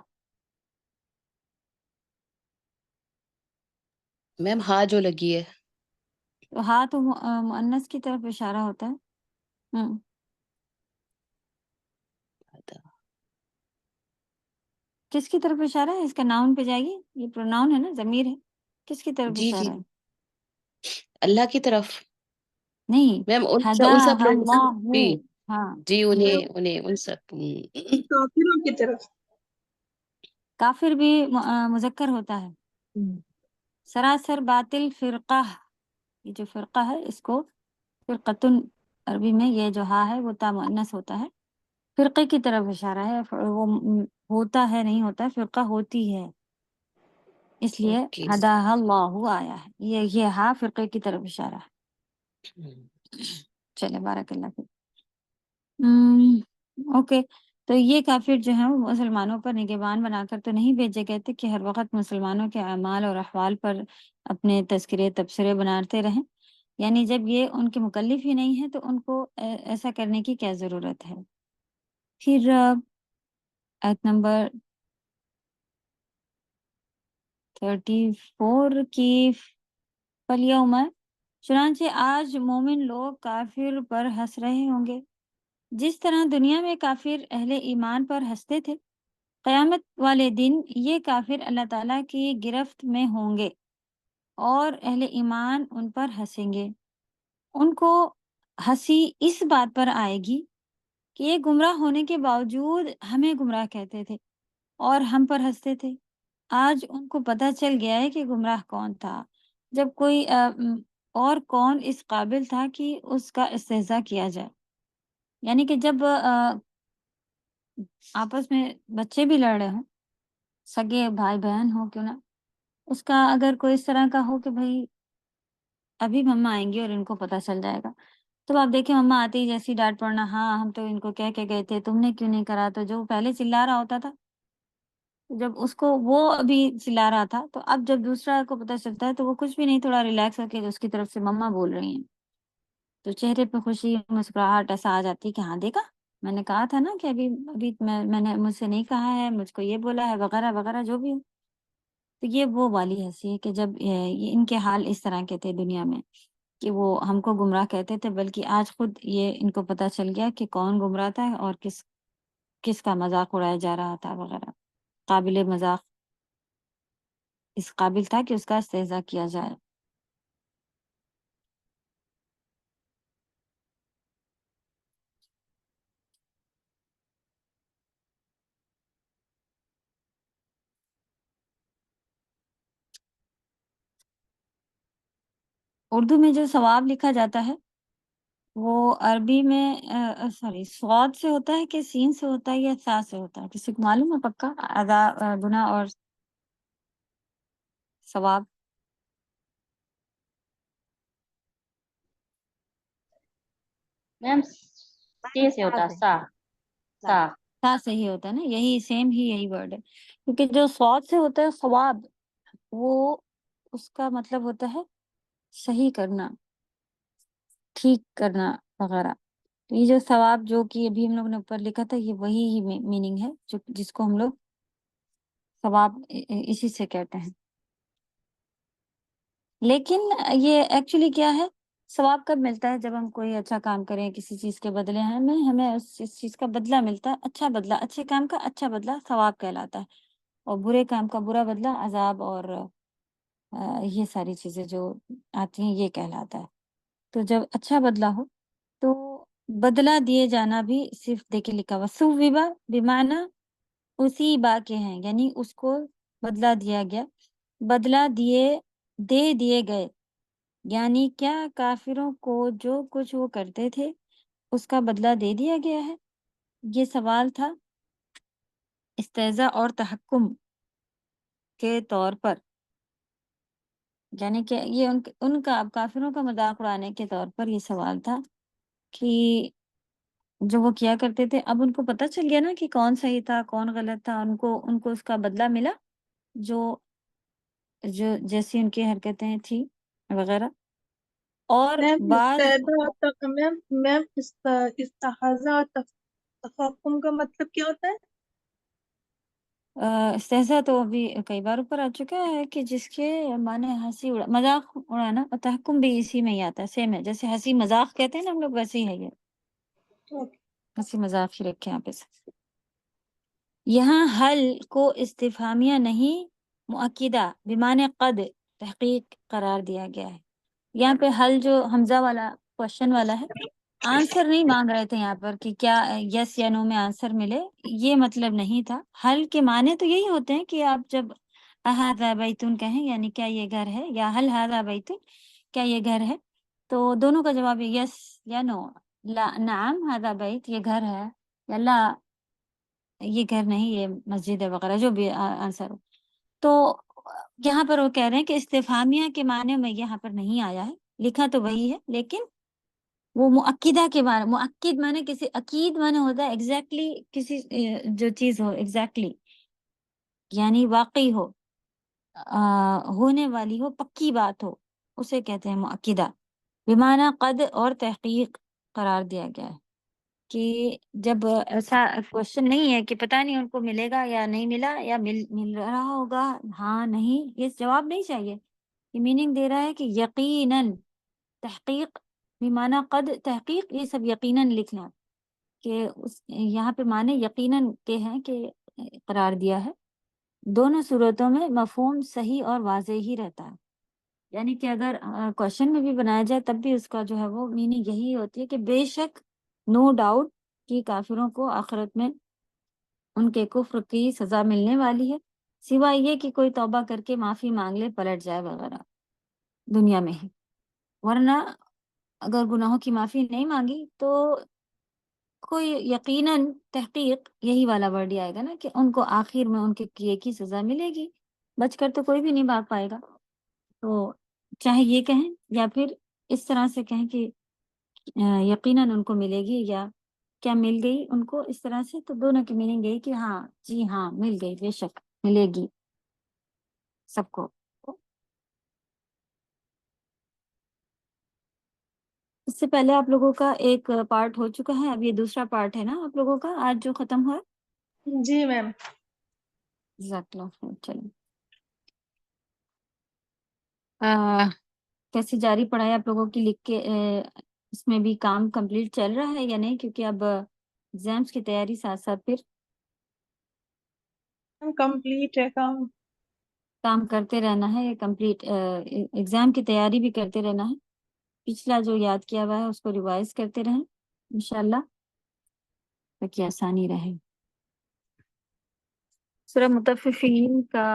میم ہاں جو لگی ہے، تو ہاں تو مؤنث کی طرف اشارہ ہوتا ہے۔ کس کی طرف اشارہ ہے؟ اس کا ناؤن پہ جائے گی، یہ پروناؤن ہے نا، ضمیر ہے، کس کی طرف جی جی اشارہ ہے؟ اللہ کی طرف نہیں، میم، ان سب ہداہ لوگوں اللہ، جی ہاں، جی انہیں ان سب کافروں کی طرف۔ کافر بھی مذکر ہوتا ہے۔ سراسر باطل فرقہ، یہ جو فرقہ ہے اس کو فرقتن عربی میں یہ جو ہا ہے وہ تا مؤنث ہوتا ہے، فرقے کی طرف اشارہ ہے، وہ ہوتا ہے نہیں ہوتا، فرقہ ہوتی ہے، اس لیے اوکے۔ ہداہ اللہ آیا ہے، یہ ہا فرقے کی طرف اشارہ ہے۔ چلے، بارک اللہ فیک۔ اوکے، تو یہ کافر جو ہیں وہ مسلمانوں پر نگہبان بنا کر تو نہیں بھیجے گئے تھے کہ ہر وقت مسلمانوں کے اعمال اور احوال پر اپنے تذکرے تبصرے بناتے رہیں، یعنی جب یہ ان کے مکلف ہی نہیں ہیں تو ان کو ایسا کرنے کی کیا ضرورت ہے۔ پھر آیت نمبر 34 کی، فَالْيَوْمَ، چنانچہ آج مومن لوگ کافر پر ہنس رہے ہوں گے جس طرح دنیا میں کافر اہل ایمان پر ہنستے تھے۔ قیامت والے دن یہ کافر اللہ تعالیٰ کی گرفت میں ہوں گے اور اہل ایمان ان پر ہنسیں گے۔ ان کو ہنسی اس بات پر آئے گی کہ یہ گمراہ ہونے کے باوجود ہمیں گمراہ کہتے تھے اور ہم پر ہنستے تھے۔ آج ان کو پتہ چل گیا ہے کہ گمراہ کون تھا، جب کوئی اور کون اس قابل تھا کہ اس کا استہزاء کیا جائے۔ یعنی کہ جب آپس میں بچے بھی لڑ رہے ہوں، سگے بھائی بہن ہو کیوں نہ، اس کا اگر کوئی اس طرح کا ہو کہ بھائی ابھی مما آئیں گی اور ان کو پتہ چل جائے گا، تو آپ دیکھیں مما آتے ہی جیسی ڈانٹ پڑنا، ہاں ہم تو ان کو کہہ کے گئے تھے، تم نے کیوں نہیں کرا، تو جو پہلے چلا رہا ہوتا تھا، جب اس کو وہ ابھی چلا رہا تھا، تو اب جب دوسرا کو پتہ چلتا ہے تو وہ کچھ بھی نہیں، تھوڑا ریلیکس ہو کے اس کی طرف سے مما بول رہی ہیں، تو چہرے پہ خوشی مسکراہٹ ایسا آ جاتی ہے کہ ہاں دیکھا میں نے کہا تھا نا کہ ابھی میں نے مجھ سے نہیں کہا ہے، مجھ کو یہ بولا ہے وغیرہ وغیرہ جو بھی ہو۔ تو یہ وہ والی ہنسی ہے کہ جب یہ ان کے حال اس طرح کے تھے دنیا میں کہ وہ ہم کو گمراہ کہتے تھے، بلکہ آج خود یہ ان کو پتہ چل گیا کہ کون گمراہ تھا اور کس کا مذاق اڑایا جا رہا تھا وغیرہ، قابل مذاق اس قابل تھا کہ اس کا استہزاء کیا جائے۔ اردو میں جو ثواب لکھا جاتا ہے وہ عربی میں سوری صاد سے ہوتا ہے کہ سین سے ہوتا ہے یا سا سے ہوتا ہے؟ کسی کو معلوم ہے پکا؟ گناہ اور ثواب میم سی سے ہوتا ہے، سا سا سا سے ہی ہوتا ہے نا، یہی سیم ہی یہی ورڈ ہے، کیونکہ جو صاد سے ہوتا ہے ثواب وہ اس کا مطلب ہوتا ہے صحیح کرنا، ٹھیک کرنا وغیرہ۔ تو یہ جو ثواب جو کہ ابھی ہم لوگ نے اوپر لکھا تھا یہ وہی ہی میننگ ہے جو جس کو ہم لوگ ثواب اسی سے کہتے ہیں۔ لیکن یہ ایکچولی کیا ہے، ثواب کب ملتا ہے؟ جب ہم کوئی اچھا کام کریں، کسی چیز کے بدلے ہمیں اس چیز کا بدلہ ملتا ہے، اچھا بدلہ، اچھے کام کا اچھا بدلہ ثواب کہلاتا ہے، اور برے کام کا برا بدلہ عذاب اور یہ ساری چیزیں جو آتی ہیں یہ کہلاتا ہے۔ تو جب اچھا بدلہ ہو تو بدلہ دیے جانا بھی صرف دیکھے لکھا ہوا سویبا بمعنی اسی با کے ہیں، یعنی اس کو بدلہ دیا گیا، بدلہ دے دیے گئے، یعنی کیا کافروں کو جو کچھ وہ کرتے تھے اس کا بدلہ دے دیا گیا ہے؟ یہ سوال تھا استہزاء اور تحکم کے طور پر، یعنی کہ یہ ان کا کافروں کا مذاق اڑانے کے طور پر یہ سوال تھا کہ جو وہ کیا کرتے تھے، اب ان کو پتہ چل گیا نا کہ کون صحیح تھا کون غلط تھا، ان کو اس کا بدلہ ملا جو جیسی ان کی حرکتیں تھی وغیرہ۔ اور میم بعض میم استحاضہ اور تفاقم کا مطلب کیا ہوتا ہے؟ استہزاء تو ابھی کئی بار اوپر آ چکا ہے کہ جس کے معنی ہنسی مذاق اڑانا، اور تحکم بھی اسی میں ہی آتا ہے، سیم ہے، جیسے ہنسی مذاق کہتے ہیں نا ہم لوگ، ویسے ہی ہے یہ، ہنسی مذاق ہی رکھے یہاں پہ سے۔ یہاں حل کو استفہامیہ نہیں مؤکدہ بمعنی قد تحقیق قرار دیا گیا ہے۔ یہاں پہ حل جو حمزہ والا کوشچن والا ہے، آنسر نہیں مانگ رہے تھے یہاں پر کہ کیا یس یا نو میں آنسر ملے، یہ مطلب نہیں تھا۔ حل کے معنی تو یہی ہوتے ہیں کہ آپ جب اھذا بیتن کہیں یعنی کیا یہ گھر ہے، یا حل ھذا بیتن کیا یہ گھر ہے، تو دونوں کا جواب یس یا نو، لا نعم ھذا بیت یہ گھر ہے، یا لا یہ گھر نہیں یہ مسجد ہے وغیرہ، جو بھی آنسر ہو۔ تو یہاں پر وہ کہہ رہے ہیں کہ استفہامیہ کے معنی میں یہاں پر نہیں آیا ہے، لکھا تو وہی ہے لیکن وہ مؤکدہ کے معنی، مؤکد معنی کسی اکید معنی ہوتا ہے ایگزیکٹلی کسی جو چیز ہو ایگزیکٹلی یعنی واقعی ہو، ہونے والی ہو، پکی بات ہو، اسے کہتے ہیں مؤکدہ۔ بمعنی قد اور تحقیق قرار دیا گیا ہے کہ جب ایسا کوشچن نہیں ہے کہ پتہ نہیں ان کو ملے گا یا نہیں ملا، یا مل رہا ہوگا ہاں نہیں، یہ جواب نہیں چاہیے، یہ میننگ دے رہا ہے کہ یقیناً، تحقیق بمعنی قد تحقیق، یہ سب یقیناً لکھنا کہ یہاں پہ معنی یقیناً کے ہیں کہ قرار دیا ہے۔ دونوں صورتوں میں مفہوم صحیح اور واضح ہی رہتا ہے، یعنی کہ اگر کوشچن میں بھی بنایا جائے تب بھی اس کا جو ہے وہ میننگ یہی ہوتی ہے کہ بے شک نو ڈاؤٹ کہ کافروں کو آخرت میں ان کے کفر کی سزا ملنے والی ہے، سوائے یہ کہ کوئی توبہ کر کے معافی مانگ لے، پلٹ جائے وغیرہ دنیا میں ہی، ورنہ اگر گناہوں کی معافی نہیں مانگی تو کوئی یقیناً تحقیق یہی والا ورڈ ہی آئے گا نا کہ ان کو آخر میں ان کے کیے کی سزا ملے گی، بچ کر تو کوئی بھی نہیں بھاگ پائے گا۔ تو چاہے یہ کہیں یا پھر اس طرح سے کہیں کہ یقیناً ان کو ملے گی، یا کیا مل گئی ان کو، اس طرح سے، تو دونوں کی میننگ یہی کہ ہاں جی ہاں مل گئی، بے شک ملے گی سب کو۔ اس سے پہلے آپ لوگوں کا ایک پارٹ ہو چکا ہے، اب یہ دوسرا پارٹ ہے نا آپ لوگوں کا آج جو ختم ہوا ہے۔ جی میم۔ جزاک اللہ خیر۔ چلیں کیسی جاری پڑھائی آپ لوگوں کی، لکھ کے اس میں بھی کام کمپلیٹ چل رہا ہے یا نہیں؟ کیونکہ اب ایگزامس کی تیاری ساتھ ساتھ پھر کمپلیٹ ہے کام کرتے رہنا ہے، کمپلیٹ ایگزام کی تیاری بھی کرتے رہنا ہے، پچھلا جو یاد کیا ہوا ہے اس کو ریوائز کرتے رہیں انشاءاللہ تاکہ آسانی رہے۔ سورہ مطففین کا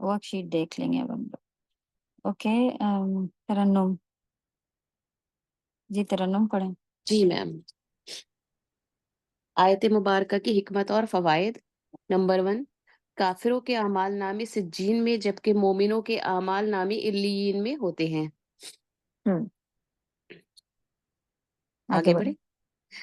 ورک شیٹ دیکھ لیں گے اب ہم لوگ۔ اوکے ترنم جی، ترنم پڑھیں. جی میم. آیت مبارکہ کی حکمت اور فوائد. نمبر 1، کافروں کے اعمال نامے سجین میں جبکہ مومنوں کے اعمال نامے علیین میں ہوتے ہیں. ہم، آگے بڑھے.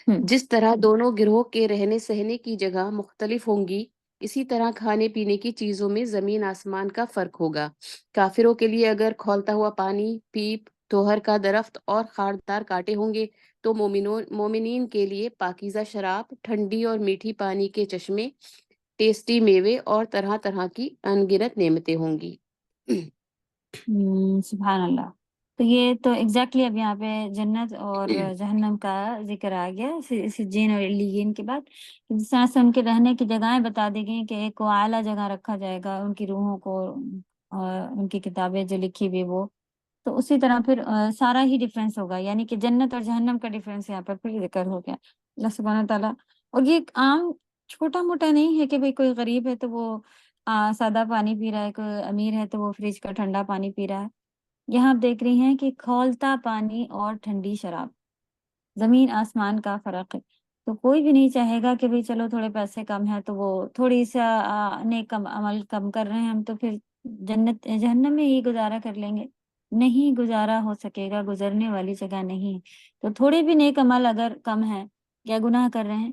ہم، جس طرح دونوں گروہ کے رہنے سہنے کی جگہ مختلف ہوں گی، اسی طرح کھانے پینے کی چیزوں میں زمین آسمان کا فرق ہوگا. کافروں کے لیے اگر کھولتا ہوا پانی، پیپ، توہر کا درخت اور خاردار کانٹے ہوں گے، تو مومنین کے لیے پاکیزہ شراب، ٹھنڈی اور میٹھی پانی کے چشمے، ٹیسٹی میوے اور طرح طرح کی انگنت نعمتیں ہوں گی. سبحان اللہ. تو یہ تو ایگزیکٹلی اب یہاں پہ جنت اور جہنم کا ذکر آ گیا سجین اور علیین کے بعد. جس طرح سے ان کے رہنے کی جگہیں بتا دی گئی کہ ایک کو اعلیٰ جگہ رکھا جائے گا ان کی روحوں کو اور ان کی کتابیں جو لکھی ہوئی وہ، تو اسی طرح پھر سارا ہی ڈفرینس ہوگا. یعنی کہ جنت اور جہنم کا ڈفرینس یہاں پر پھر ذکر ہو گیا اللہ سبحانہ تعالیٰ. اور یہ ایک عام چھوٹا موٹا نہیں ہے کہ بھئی کوئی غریب ہے تو وہ سادہ پانی پی رہا ہے، کوئی امیر ہے تو وہ فریج کا ٹھنڈا پانی پی رہا ہے. یہاں آپ دیکھ رہی ہیں کہ کھولتا پانی اور ٹھنڈی شراب، زمین آسمان کا فرق ہے. تو کوئی بھی نہیں چاہے گا کہ بھئی چلو تھوڑے پیسے کم ہیں تو وہ تھوڑی سا نیک عمل کم کر رہے ہیں ہم تو پھر جنت جہنم میں ہی گزارا کر لیں گے. نہیں گزارا ہو سکے گا، گزرنے والی جگہ نہیں. تو تھوڑے بھی نیک عمل اگر کم ہے یا گناہ کر رہے ہیں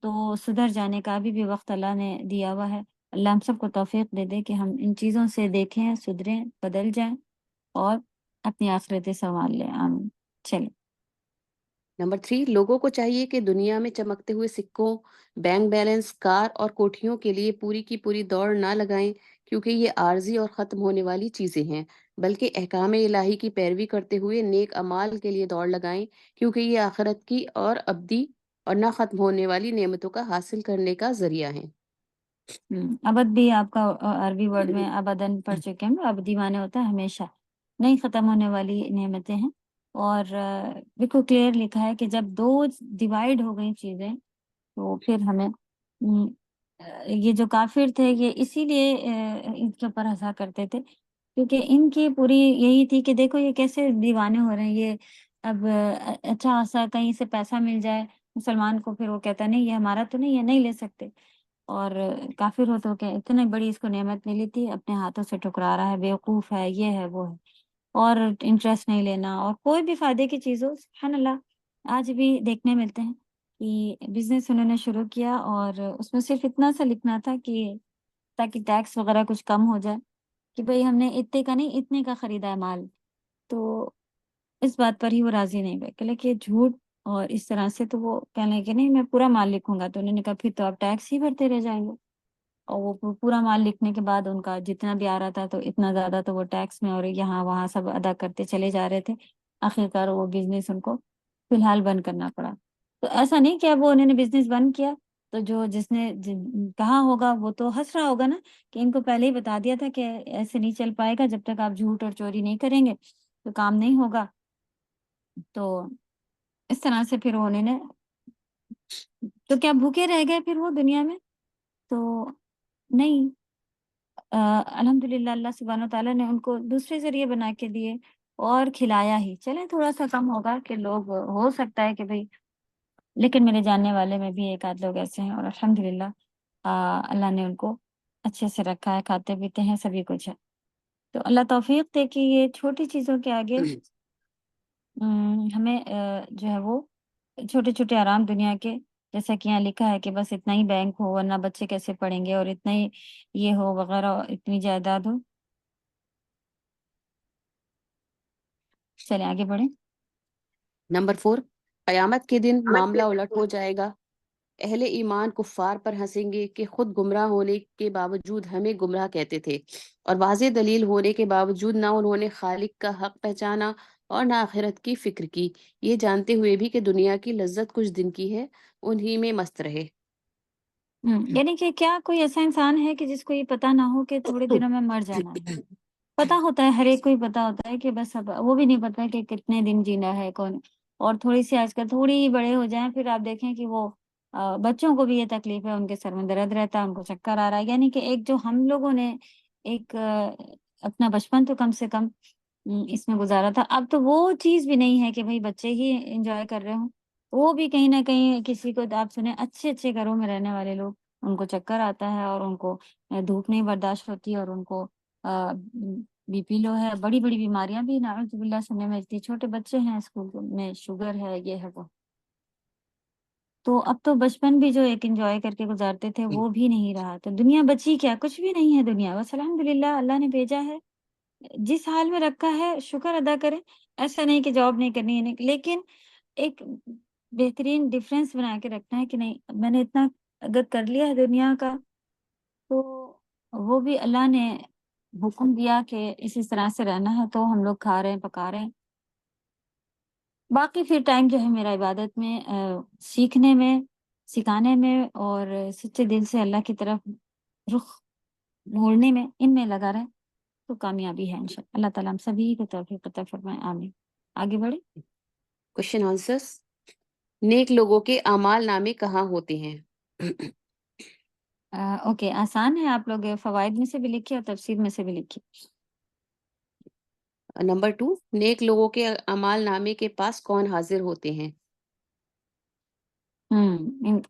تو سدھر جانے کا بھی وقت اللہ نے دیا ہوا ہے. اللہ ہم سب کو توفیق دے دے کہ ہم ان چیزوں سے دیکھیں، سدھریں، بدل جائیں اور اپنی آخرتیں سنوار لیں. آمین. چلیں. نمبر 3، لوگوں کو چاہیے کہ دنیا میں چمکتے ہوئے سکوں، بینک بیلنس، کار اور کوٹھیوں کے لیے پوری کی پوری دوڑ نہ لگائیں، کیونکہ یہ عارضی اور ختم ہونے والی چیزیں ہیں، بلکہ احکام الہی کی پیروی کرتے ہوئے نیک اعمال کے لیے دوڑ لگائیں، کیونکہ یہ آخرت کی اور ابدی اور نہ ختم ہونے والی نعمتوں کا حاصل کرنے کا ذریعہ ہیں. ابد بھی آپ کا عربی ورڈ میں ابدن پڑھ چکے ہیں. ابدی معنی ہوتا ہے ہمیشہ، نہیں ختم ہونے والی نعمتیں ہیں. اور بالکل کلیئر لکھا ہے کہ جب دو ڈیوائیڈ ہو گئی چیزیں تو پھر ہمیں یہ جو کافر تھے یہ اسی لیے ان کے اوپر ہنسا کرتے تھے کیونکہ ان کی پوری یہی تھی کہ دیکھو یہ کیسے دیوانے ہو رہے ہیں. یہ اب اچھا خاصا کہیں سے پیسہ مل جائے مسلمان کو، پھر وہ کہتا نہیں یہ ہمارا تو نہیں ہے، نہیں لے سکتے. اور کافر ہو تو کہ اتنی بڑی اس کو نعمت ملی تھی اپنے ہاتھوں سے ٹکرا رہا ہے، بیوقوف ہے، یہ ہے وہ ہے، اور انٹرسٹ نہیں لینا اور کوئی بھی فائدے کی چیز ہو. سبحان اللہ آج بھی دیکھنے ملتے ہیں کہ بزنس انہوں نے شروع کیا اور اس میں صرف اتنا سا لکھنا تھا کہ تاکہ ٹیکس وغیرہ کچھ کم ہو جائے کہ بھئی ہم نے اتنے کا نہیں اتنے کا خریدا ہے مال. تو اس بات پر ہی وہ راضی نہیں ہوئے کہ یہ جھوٹ اور اس طرح سے. تو وہ کہنے لگے کہ نہیں میں پورا مال لکھوں گا. تو انہوں نے کہا پھر تو آپ ٹیکس ہی بھرتے رہ جائیں گے. اور وہ پورا مال لکھنے کے بعد ان کا جتنا بھی آ رہا تھا تو اتنا زیادہ تو وہ ٹیکس میں اور یہاں وہاں سب ادا کرتے چلے جا رہے تھے. آخرکار وہ بزنس ان کو فی الحال بند کرنا پڑا. تو ایسا نہیں کہ اب وہ انہوں نے بزنس بند کیا تو جو جس نے کہا ہوگا وہ تو ہنس رہا ہوگا نا کہ ان کو پہلے ہی بتا دیا تھا کہ ایسے نہیں چل پائے گا جب تک آپ جھوٹ اور چوری نہیں کریں گے تو کام نہیں ہوگا. تو اس طرح سے پھر انہوں نے تو کیا بھوکے رہ گئے پھر وہ دنیا میں؟ تو نہیں. الحمدللہ اللہ سبحانہ تعالیٰ نے ان کو دوسرے ذریعے بنا کے دیے اور کھلایا ہی. چلیں تھوڑا سا کم ہوگا کہ لوگ ہو سکتا ہے کہ بھئی، لیکن میرے جاننے والے میں بھی ایک آدھ لوگ ایسے ہیں اور الحمدللہ اللہ نے ان کو اچھے سے رکھا ہے، کھاتے پیتے ہیں، سبھی کچھ ہے. تو اللہ توفیق دے کہ یہ چھوٹی چیزوں کے آگے ہمیں جو ہے وہ چھوٹے چھوٹے آرام دنیا کے، جیسا کہ یہاں لکھا ہے کہ بس اتنا ہی بینک ہو ورنہ بچے کیسے پڑھیں گے، اور اتنا ہی یہ ہو وغیرہ، اتنی جائیداد ہو. چلیں آگے بڑھیں. نمبر 4، قیامت کے دن معاملہ الٹ ہو جائے گا. اہل ایمان کفار پر ہنسیں گے کہ خود گمراہ ہونے کے باوجود ہمیں گمراہ کہتے تھے، اور واضح دلیل ہونے کے باوجود نہ انہوں نے خالق کا حق پہچانا اور نہ آخرت کی فکر کی، یہ جانتے ہوئے بھی کہ دنیا کی لذت کچھ دن کی ہے، انہی میں مست رہے. یعنی کہ کیا کوئی ایسا انسان ہے کہ جس کو یہ پتا نہ ہو کہ تھوڑے دنوں میں مر جانا ہے؟ پتا ہوتا ہے، ہر ایک کو ہی پتا ہوتا ہے کہ بس اب وہ بھی نہیں پتا کہ کتنے دن جینا ہے کون. اور تھوڑی سی آج کل تھوڑی ہی بڑے ہو جائیں پھر آپ دیکھیں کہ وہ بچوں کو بھی یہ تکلیف ہے، ان کے سر میں درد رہتا ہے، ان کو چکر آ رہا ہے. یعنی کہ ایک جو ہم لوگوں نے ایک اپنا بچپن تو کم سے کم اس میں گزارا تھا. اب تو وہ چیز بھی نہیں ہے کہ بھائی بچے ہی انجوائے کر رہے ہوں. وہ بھی کہیں نہ کہیں کسی کو آپ سنیں اچھے اچھے گھروں میں رہنے والے لوگ ان کو چکر آتا ہے اور ان کو دھوپ نہیں برداشت ہوتی اور ان کو بی پی لو ہے, بڑی بڑی بیماریاں بھی نعوذ باللہ سننے میں آتی. چھوٹے بچے ہیں اسکول میں شوگر ہے یہ ہے وہ. تو اب تو بچپن بھی جو ایک انجوائے کر کے گزارتے تھے وہ بھی نہیں رہا. تو دنیا بچی کیا, کچھ بھی نہیں ہے دنیا. بس الحمدللہ اللہ نے بھیجا ہے, جس حال میں رکھا ہے شکر ادا کریں. ایسا نہیں کہ جاب نہیں کرنی ہے نہیں, لیکن ایک بہترین ڈفرینس بنا کے رکھنا ہے کہ نہیں میں نے اتنا اگر کر لیا ہے دنیا کا تو وہ بھی اللہ نے حکم دیا کہ اسی طرح سے رہنا ہے, تو ہم لوگ کھا رہے ہیں پکا رہے ہیں. باقی پھر ٹائم جو ہے میرا عبادت میں سیکھنے میں سکھانے میں اور سچے دل سے اللہ کی طرف رخ موڑنے میں ان میں لگا رہے تو کامیابی ہے انشاءاللہ. اللہ تعالیٰ ہم سبھی کو توفیق عطا فرمائے, آمین. آگے بڑھے. Question answers. نیک لوگوں کے اعمال نامے کہاں ہوتے ہیں؟ اوکے, آسان ہے. آپ لوگ فوائد میں سے بھی لکھیے اور تفسیر میں سے بھی لکھیے. نمبر 2, نیک لوگوں کے اعمال نامے کے پاس کون حاضر ہوتے ہیں؟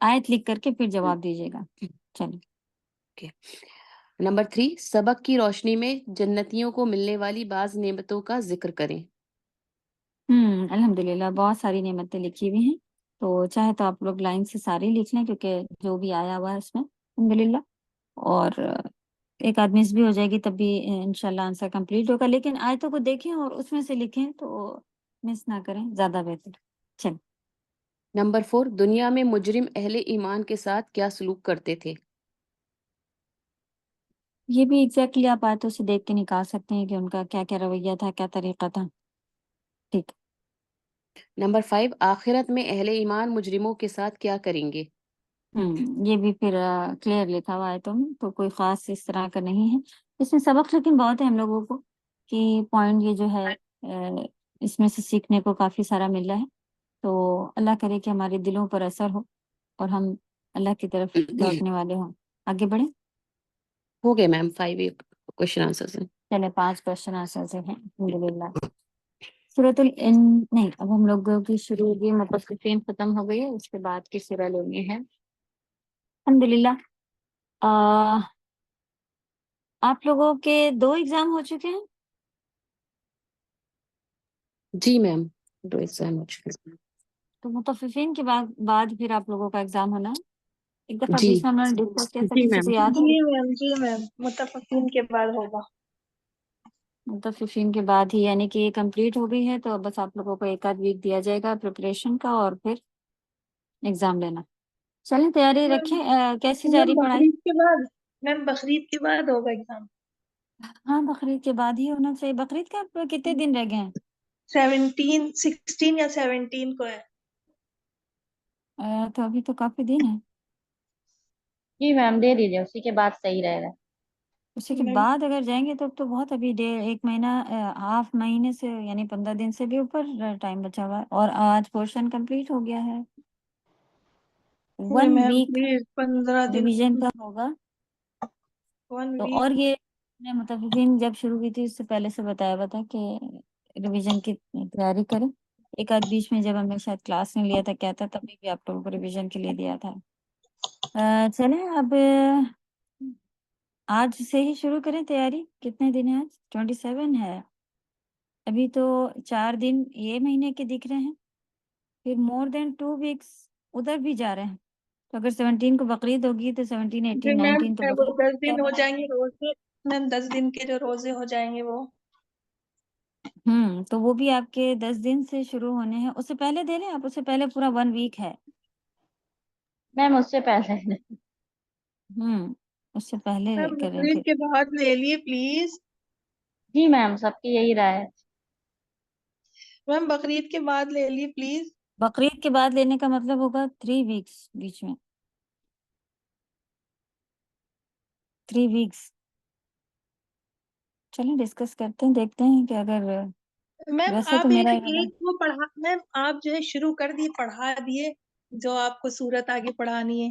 آیت لکھ کر کے پھر جواب دیجیے گا. چلیے. نمبر 3, سبق کی روشنی میں جنتیوں کو ملنے والی بعض نعمتوں کا ذکر کریں. الحمدللہ بہت ساری نعمتیں لکھی ہوئی ہیں, تو چاہے تو آپ لوگ لائن سے ساری لکھ لیں کیونکہ جو بھی آیا ہوا ہے اس میں الحمدللہ, اور ایک آدھ مس بھی ہو جائے گی تب بھی انشاءاللہ آنسر کمپلیٹ ہوگا. لیکن آیتوں کو دیکھیں اور اس میں سے لکھیں تو مس نہ کریں, زیادہ بہتر. چلیں. نمبر 4, دنیا میں مجرم اہل ایمان کے ساتھ کیا سلوک کرتے تھے؟ یہ بھی ایگزیکٹلی آپ آیتوں سے دیکھ کے نکال سکتے ہیں کہ ان کا کیا کیا رویہ تھا, کیا طریقہ تھا. ٹھیک. نمبر 5, آخرت میں اہل ایمان مجرموں کے ساتھ کیا کریں گے؟ یہ بھی پھر کلیئر لکھا ہوا ہے تو کوئی خاص اس طرح کا نہیں ہے اس میں سبق, لیکن بہت ہے ہم لوگوں کو کہ پوائنٹ یہ جو ہے اس میں سے سیکھنے کو کافی سارا مل رہا ہے. تو اللہ کرے کہ ہمارے دلوں پر اثر ہو اور ہم اللہ کی طرف لوٹنے والے ہوں. آگے بڑھیں. ہو گئے میم 5 کوشچن آنسرز ہیں. چلے 5 کوشچن آنسر سے ہیں الحمدللہ. سورۃ نہیں, اب ہم لوگوں کی شروع ہوگی, مطففین ختم ہو گئی ہے, اس کے بعد کی سورہ لینی ہے الحمدللہ. آپ لوگوں کے 2 ایگزام ہو چکے ہیں. جی میم 2 ایگزام ہو چکے ہیں. تو مطففین کے بعد پھر آپ لوگوں کا ایگزام ہونا ہے. ایک دفعہ جی بیچ میں ہم نے ڈسکس کیا تھا, جی کسی میم. کو یاد ہے؟ جی میم متفقین کے بعد ہوگا. مطففین کے بعد ہی, یعنی کہ یہ کمپلیٹ ہو گئی ہے تو بس آپ لوگوں کو 1 آدھ ویک دیا جائے گا پریپریشن کا اور پھر ایگزام لینا. چلیں تیاری رکھیں. کیسی جاری پڑھائی؟ میم بقرعید کے بعد ہوگا ایگزام. ہاں بقرعید کے بعد ہی ہونا چاہیے. بقرعید کا کتنے دن رہ گئے ہیں؟ 16 یا 17 کو ہے. تو ابھی تو کافی دن ہے. جی میم دے دیجیے, اسی کے بعد صحیح رہے گا. اسی کے بعد اگر جائیں گے تو بہت ابھی 1 مہینہ ہاف مہینے سے یعنی 15 دن سے بھی اوپر ٹائم بچا ہوا ہے, اور آج پورشن کمپلیٹ ہو گیا ہے. 1 میم ویک پلیز 15 دن. ریویژن کا ہوگا. 1 تو ویک. اور یہ مطففین جب شروع کی تھی اس سے پہلے سے بتایا ہوا تھا کہ ریویژن کی تیاری کریں. 1 آدھ بیچ میں جب ہم نے شاید کلاس میں لیا تھا کیا تھا, تبھی بھی آپ لوگوں کو ریویژن کے لیے دیا تھا. چلیں اب آج سے ہی شروع کریں تیاری. کتنے دن ہیں آج؟ 27 ہے. ابھی تو 4 دن یہ مہینے کے دکھ رہے ہیں, پھر مور دین 2 ویکس ادھر بھی جا رہے ہیں. تو اگر 17 کو بقرعید ہوگی تو 17 18 میم 19 تو وہ بقرعید 10 دن کیا ہو رہے جائیں گے روزے. میم 10 دن کے جو روزے ہو جائیں گے وہ. تو وہ بھی آپ کے 10 دن سے شروع ہونے ہیں. اس سے پہلے دے لیں آپ, اس سے پہلے پورا 1 ویک ہے. میم اس سے پہلے اس سے پہلے میم کریں بقرعید پھر. کے بعد لے لیے پلیز. جی میم سب کی یہی رائے ہے. میم بقرعید کے بعد لے لیے پلیز. بقرعید کے بعد لینے کا مطلب ہوگا 3 ویکس بیچ میں. 3 ویکس. چلیں ڈسکس کرتے ہیں, دیکھتے ہیں کہ اگر میم ویسے تو آپ میرا ایک وہ میم آپ جو ہے شروع کر دیے, پڑھا دیے جو آپ کو سورت آگے پڑھانی ہے.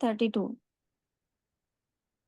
32।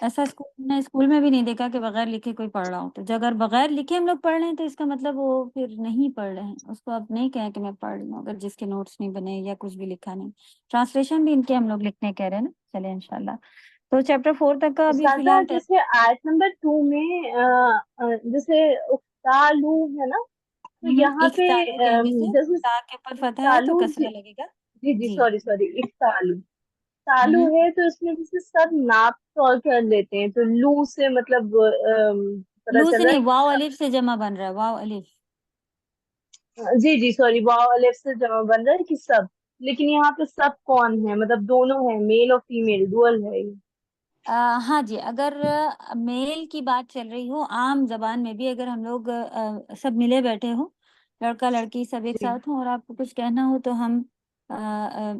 ایسا اسکول میں بھی نہیں دیکھا کہ بغیر لکھے کوئی پڑھ رہا ہو. تو اگر بغیر لکھے ہم لوگ پڑھ رہے ہیں تو اس کا مطلب وہ پھر نہیں پڑھ رہے ہیں. اس کو اب نہیں کہیں کہ میں پڑھ رہی ہوں اگر جس کے نوٹس نہیں بنے یا کچھ بھی لکھا نہیں. ٹرانسلیشن بھی ان کے ہم لوگ لکھنے کہہ رہے ہیں نا. چلے انشاءاللہ. تو چیپٹر 4 تک کا ابھی فی استاذہ الحال جیسے آیت نمبر 2 میں جیسے اختالو ہے نا، تو یہاں پہ اختالو کہیں گے سے جیسے تا کے اوپر فتح ہے تو اختالو کسرہ لگے گا. جی جی جی. سوری اختالو تالو ہم، ہے تو اس میں جیسے سب ناپ طور کر لیتے ہیں، تو لو سے مطلب پتہ لو چل سے رہا نہیں، ہے واو الف سے جمع بن رہا ہے. واو الف. جی سوری واو الف سے جمع بن رہا ہے کہ سب، لیکن یہاں پہ سب کون ہے؟ مطلب دونوں ہیں، میل اور فیمیل ڈوئل ہے یہ۔ ہاں جی. اگر میل کی بات چل رہی ہو عام زبان میں بھی، اگر ہم لوگ سب ملے بیٹھے ہوں، لڑکا لڑکی سب ایک جی ساتھ ہوں اور آپ کو کچھ کہنا ہو تو ہم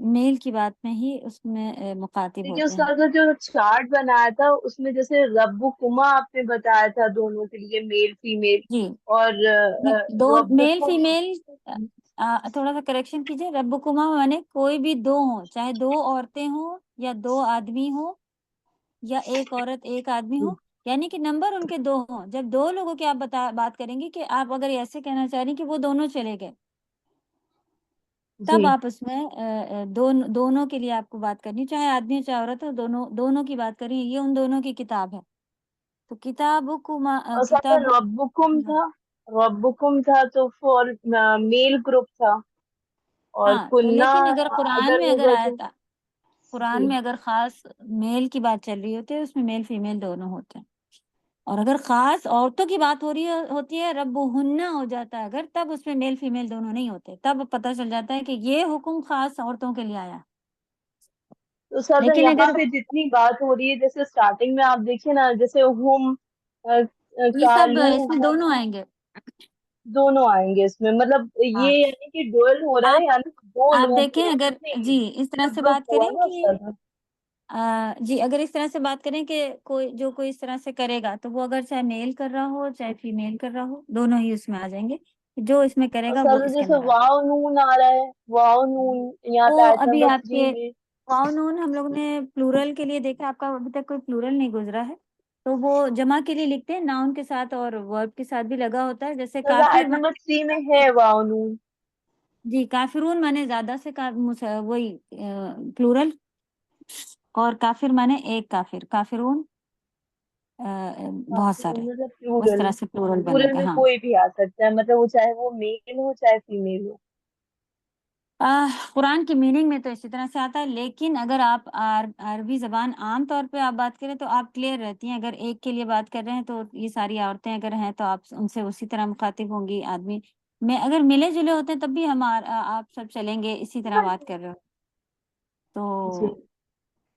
میل کی بات میں ہی اس میں مخاطب دیکھیے ہوتے ہیں. استاد جو چارٹ بنایا تھا اس میں جیسے ربکما آپ نے بتایا تھا دونوں کے لیے میل فیمیل، جی. اور دو میل ربکم فیمیل تھوڑا سا کریکشن کیجیے. ربکما مانے کوئی بھی دو ہوں، چاہے دو عورتیں ہوں یا دو آدمی ہوں یا ایک عورت ایک آدمی ہو، یعنی کہ نمبر ان کے دو ہوں. جب دو لوگوں کی آپ بات کریں گے کہ آپ اگر ایسے کہنا چاہ رہی ہیں کہ وہ دونوں چلے گئے، تب جی آپ اس میں دونوں کے لیے آپ کو بات کرنی، چاہے آدمی ہو چاہے عورت ہو، دونوں کی بات کریں. یہ ان دونوں کی کتاب ہے. تو کتابکما اور ساتھ ربکم تھا تو فور میل گروپ تھا، اور ہاں. تو کنہ لیکن اگر قرآن میں اگر ہوگا آیا تو تھا، جی قرآن میں اگر خاص میل کی بات چل رہی ہوتی ہے اس میں میل فیمیل دونوں ہوتے ہیں. اور اگر خاص عورتوں کی بات ہو رہی ہوتی ہے، رب ہننا ہو جاتا ہے اگر، تب اس میں میل فیمیل دونوں نہیں ہوتے. تب پتہ چل جاتا ہے کہ یہ حکم خاص عورتوں کے لیے آیا. تو سر لیکن یہاں اگر پہ جتنی بات ہو رہی ہے جیسے اسٹارٹنگ میں آپ دیکھیے نا، جیسے یہ سب کالو اس میں دونوں آئیں گے. دونوں آئیں گے اس میں، مطلب ہاں. یہ یعنی کہ ڈوئل ہو رہا آپ ہے، یعنی دو آپ لوگ دیکھیں اگر جی اس طرح سے گروپ بات ہوا کریں نا کہ استاد۔ جی اگر اس طرح سے بات کریں کہ کوئی اس طرح سے کرے گا تو وہ اگر چاہے میل کر رہا ہو چاہے فیمیل کر رہا ہو، دونوں ہی اس میں آ جائیں گے. جو اس میں کرے گا وہ اصل اس کے جیسے اندر آ جائے واؤ نون آ رہا ہے، واؤ نون یہاں گا. پہ وہ آیت ابھی نمبر آپ 3 کے میں واؤ نون ہم لوگ نے پلورل کے لیے دیکھا، آپ کا ابھی تک کوئی پلورل نہیں گزرا ہے تو وہ جمع کے لیے لکھتے ہیں ناؤن کے ساتھ اور ورب کے ساتھ بھی لگا ہوتا ہے. جیسے سزا آیت نمبر 3 میں ہے واؤ نون۔ جی کافرون مانے زیادہ سے وہی پلورل، اور کافر مانے ایک کافر. کافرون بہت سارے، مطلب اس پلورل، طرح سے پلورل بنے پلورل گا. میں ہاں. کوئی بھی آ سکتا ہے، مطلب وہ چاہے وہ میل ہو چاہے فیمیل ہو۔ قرآن کی میننگ میں تو اسی طرح سے آتا ہے، لیکن اگر آپ عربی زبان عام طور پہ آپ بات کریں تو آپ کلیئر رہتی ہیں. اگر ایک کے لیے بات کر رہے ہیں تو یہ ساری عورتیں اگر ہیں تو آپ ان سے اسی طرح مخاطب ہوں گی. آدمی میں اگر ملے جلے ہوتے ہیں تب بھی آپ سب چلیں گے اسی طرح بات کر رہے ہو جی تو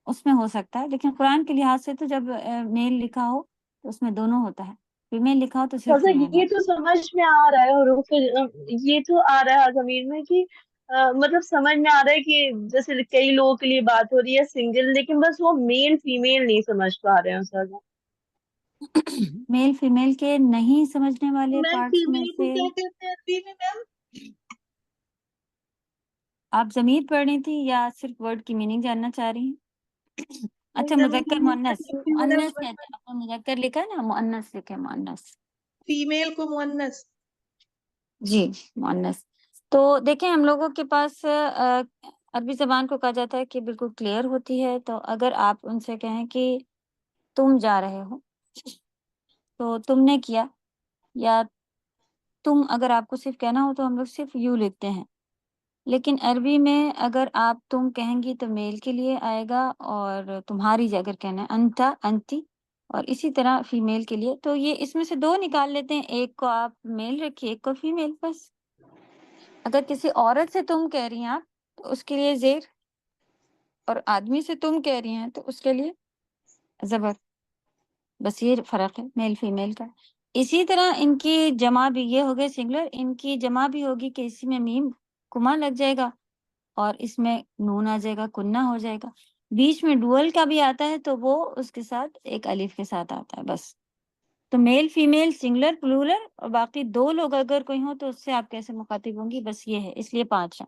اس میں ہو سکتا ہے. لیکن قرآن کے لحاظ سے تو جب میل لکھا ہو تو اس میں دونوں ہوتا ہے، فیمیل لکھا ہو تو صرف سزا فیمیل یہ ہوتا تو سمجھ میں آ رہا ہے، حروف یہ تو آ رہا ہے ضمیر میں کہ مطلب سمجھ میں آ رہا ہے کہ جیسے کئی لوگوں کے لیے بات ہو رہی ہے سنگل، لیکن بس وہ میل فیمیل نہیں سمجھ پا رہے ہیں سزا۔ ہے. میل فیمیل کے نہیں سمجھنے والے میم پارٹس میں فیمیل کو سے کیا کہتے ہیں عربی میں میم؟ آپ ضمیر پڑھ رہی تھی یا صرف ورڈ کی میننگ جاننا چاہ رہی ہیں؟ اچھا مذکر مؤنث، مؤنث کہتے ہیں. آپ نے مذکر لکھا ہے نا، مؤنث لکھے مؤنث. فیمیل کو مؤنث. جی مؤنث. تو دیکھیں ہم لوگوں کے پاس عربی زبان کو کہا جاتا ہے کہ بالکل کلیئر ہوتی ہے. تو اگر آپ ان سے کہیں کہ تم جا رہے ہو تو تم نے کیا، یا تم اگر آپ کو صرف کہنا ہو تو ہم لوگ صرف یو لکھتے ہیں. لیکن عربی میں اگر آپ تم کہیں گی تو میل کے لیے آئے گا، اور تمہاری اگر کہنا ہے انتا انتی، اور اسی طرح فیمیل کے لیے. تو یہ اس میں سے دو نکال لیتے ہیں، ایک کو آپ میل رکھیے ایک کو فیمیل. بس اگر کسی عورت سے تم کہہ رہی ہیں آپ تو اس کے لیے زیر، اور آدمی سے تم کہہ رہی ہیں تو اس کے لیے زبر. بس یہ فرق ہے میل فیمیل کا. اسی طرح ان کی جمع بھی، یہ ہو گئے سنگولر، ان کی جمع بھی ہوگی کہ اسی میں میم کما لگ جائے گا اور اس میں نون آ جائے گا، کنہ ہو جائے گا. بیچ میں ڈوئل کا بھی آتا ہے تو وہ اس کے ساتھ ایک الف کے ساتھ آتا ہے بس. تو میل فیمیل سنگولر پلورل، اور باقی دو لوگ اگر کوئی ہوں تو اس سے آپ کیسے مخاطب ہوں گی، بس یہ ہے. اس لیے 5 ہیں.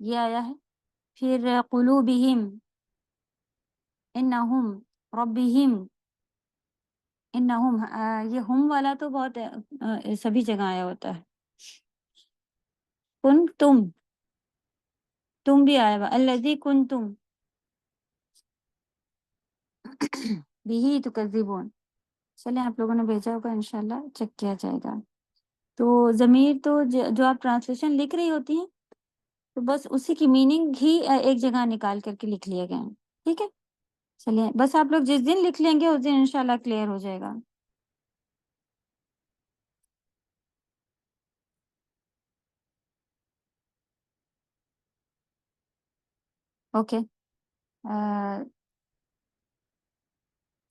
یہ آیا ہے. پھر قلوبہم انہم ربہم انہم، یہ ہم والا تو بہت سبھی جگہ آیا ہوتا ہے. کن تم بھی آیا ہوا، الذی کنتم بہ تکذبون. چلیں آپ لوگوں نے بھیجا ہوگا، انشاءاللہ چیک کیا جائے گا. تو ضمیر تو جو آپ ٹرانسلیشن لکھ رہی ہوتی ہیں تو بس اسی کی میننگ ہی ایک جگہ نکال کر کے لکھ لیا گیا ہے. ٹھیک ہے، چلیے بس آپ لوگ جس دن لکھ لیں گے اس دن انشاءاللہ کلیئر ہو جائے گا. اوکے،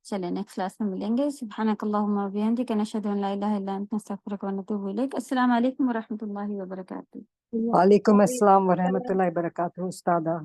چلیں نیکسٹ کلاس میں ملیں گے. سبحانک اللہم و بحمدک، نشہد ان لا الہ الا انت، نستغفرک و نتوب الیک. السلام علیکم و رحمۃ اللہ وبرکاتہ. وعلیکم السلام ورحمۃ اللہ وبرکاتہ استاذہ.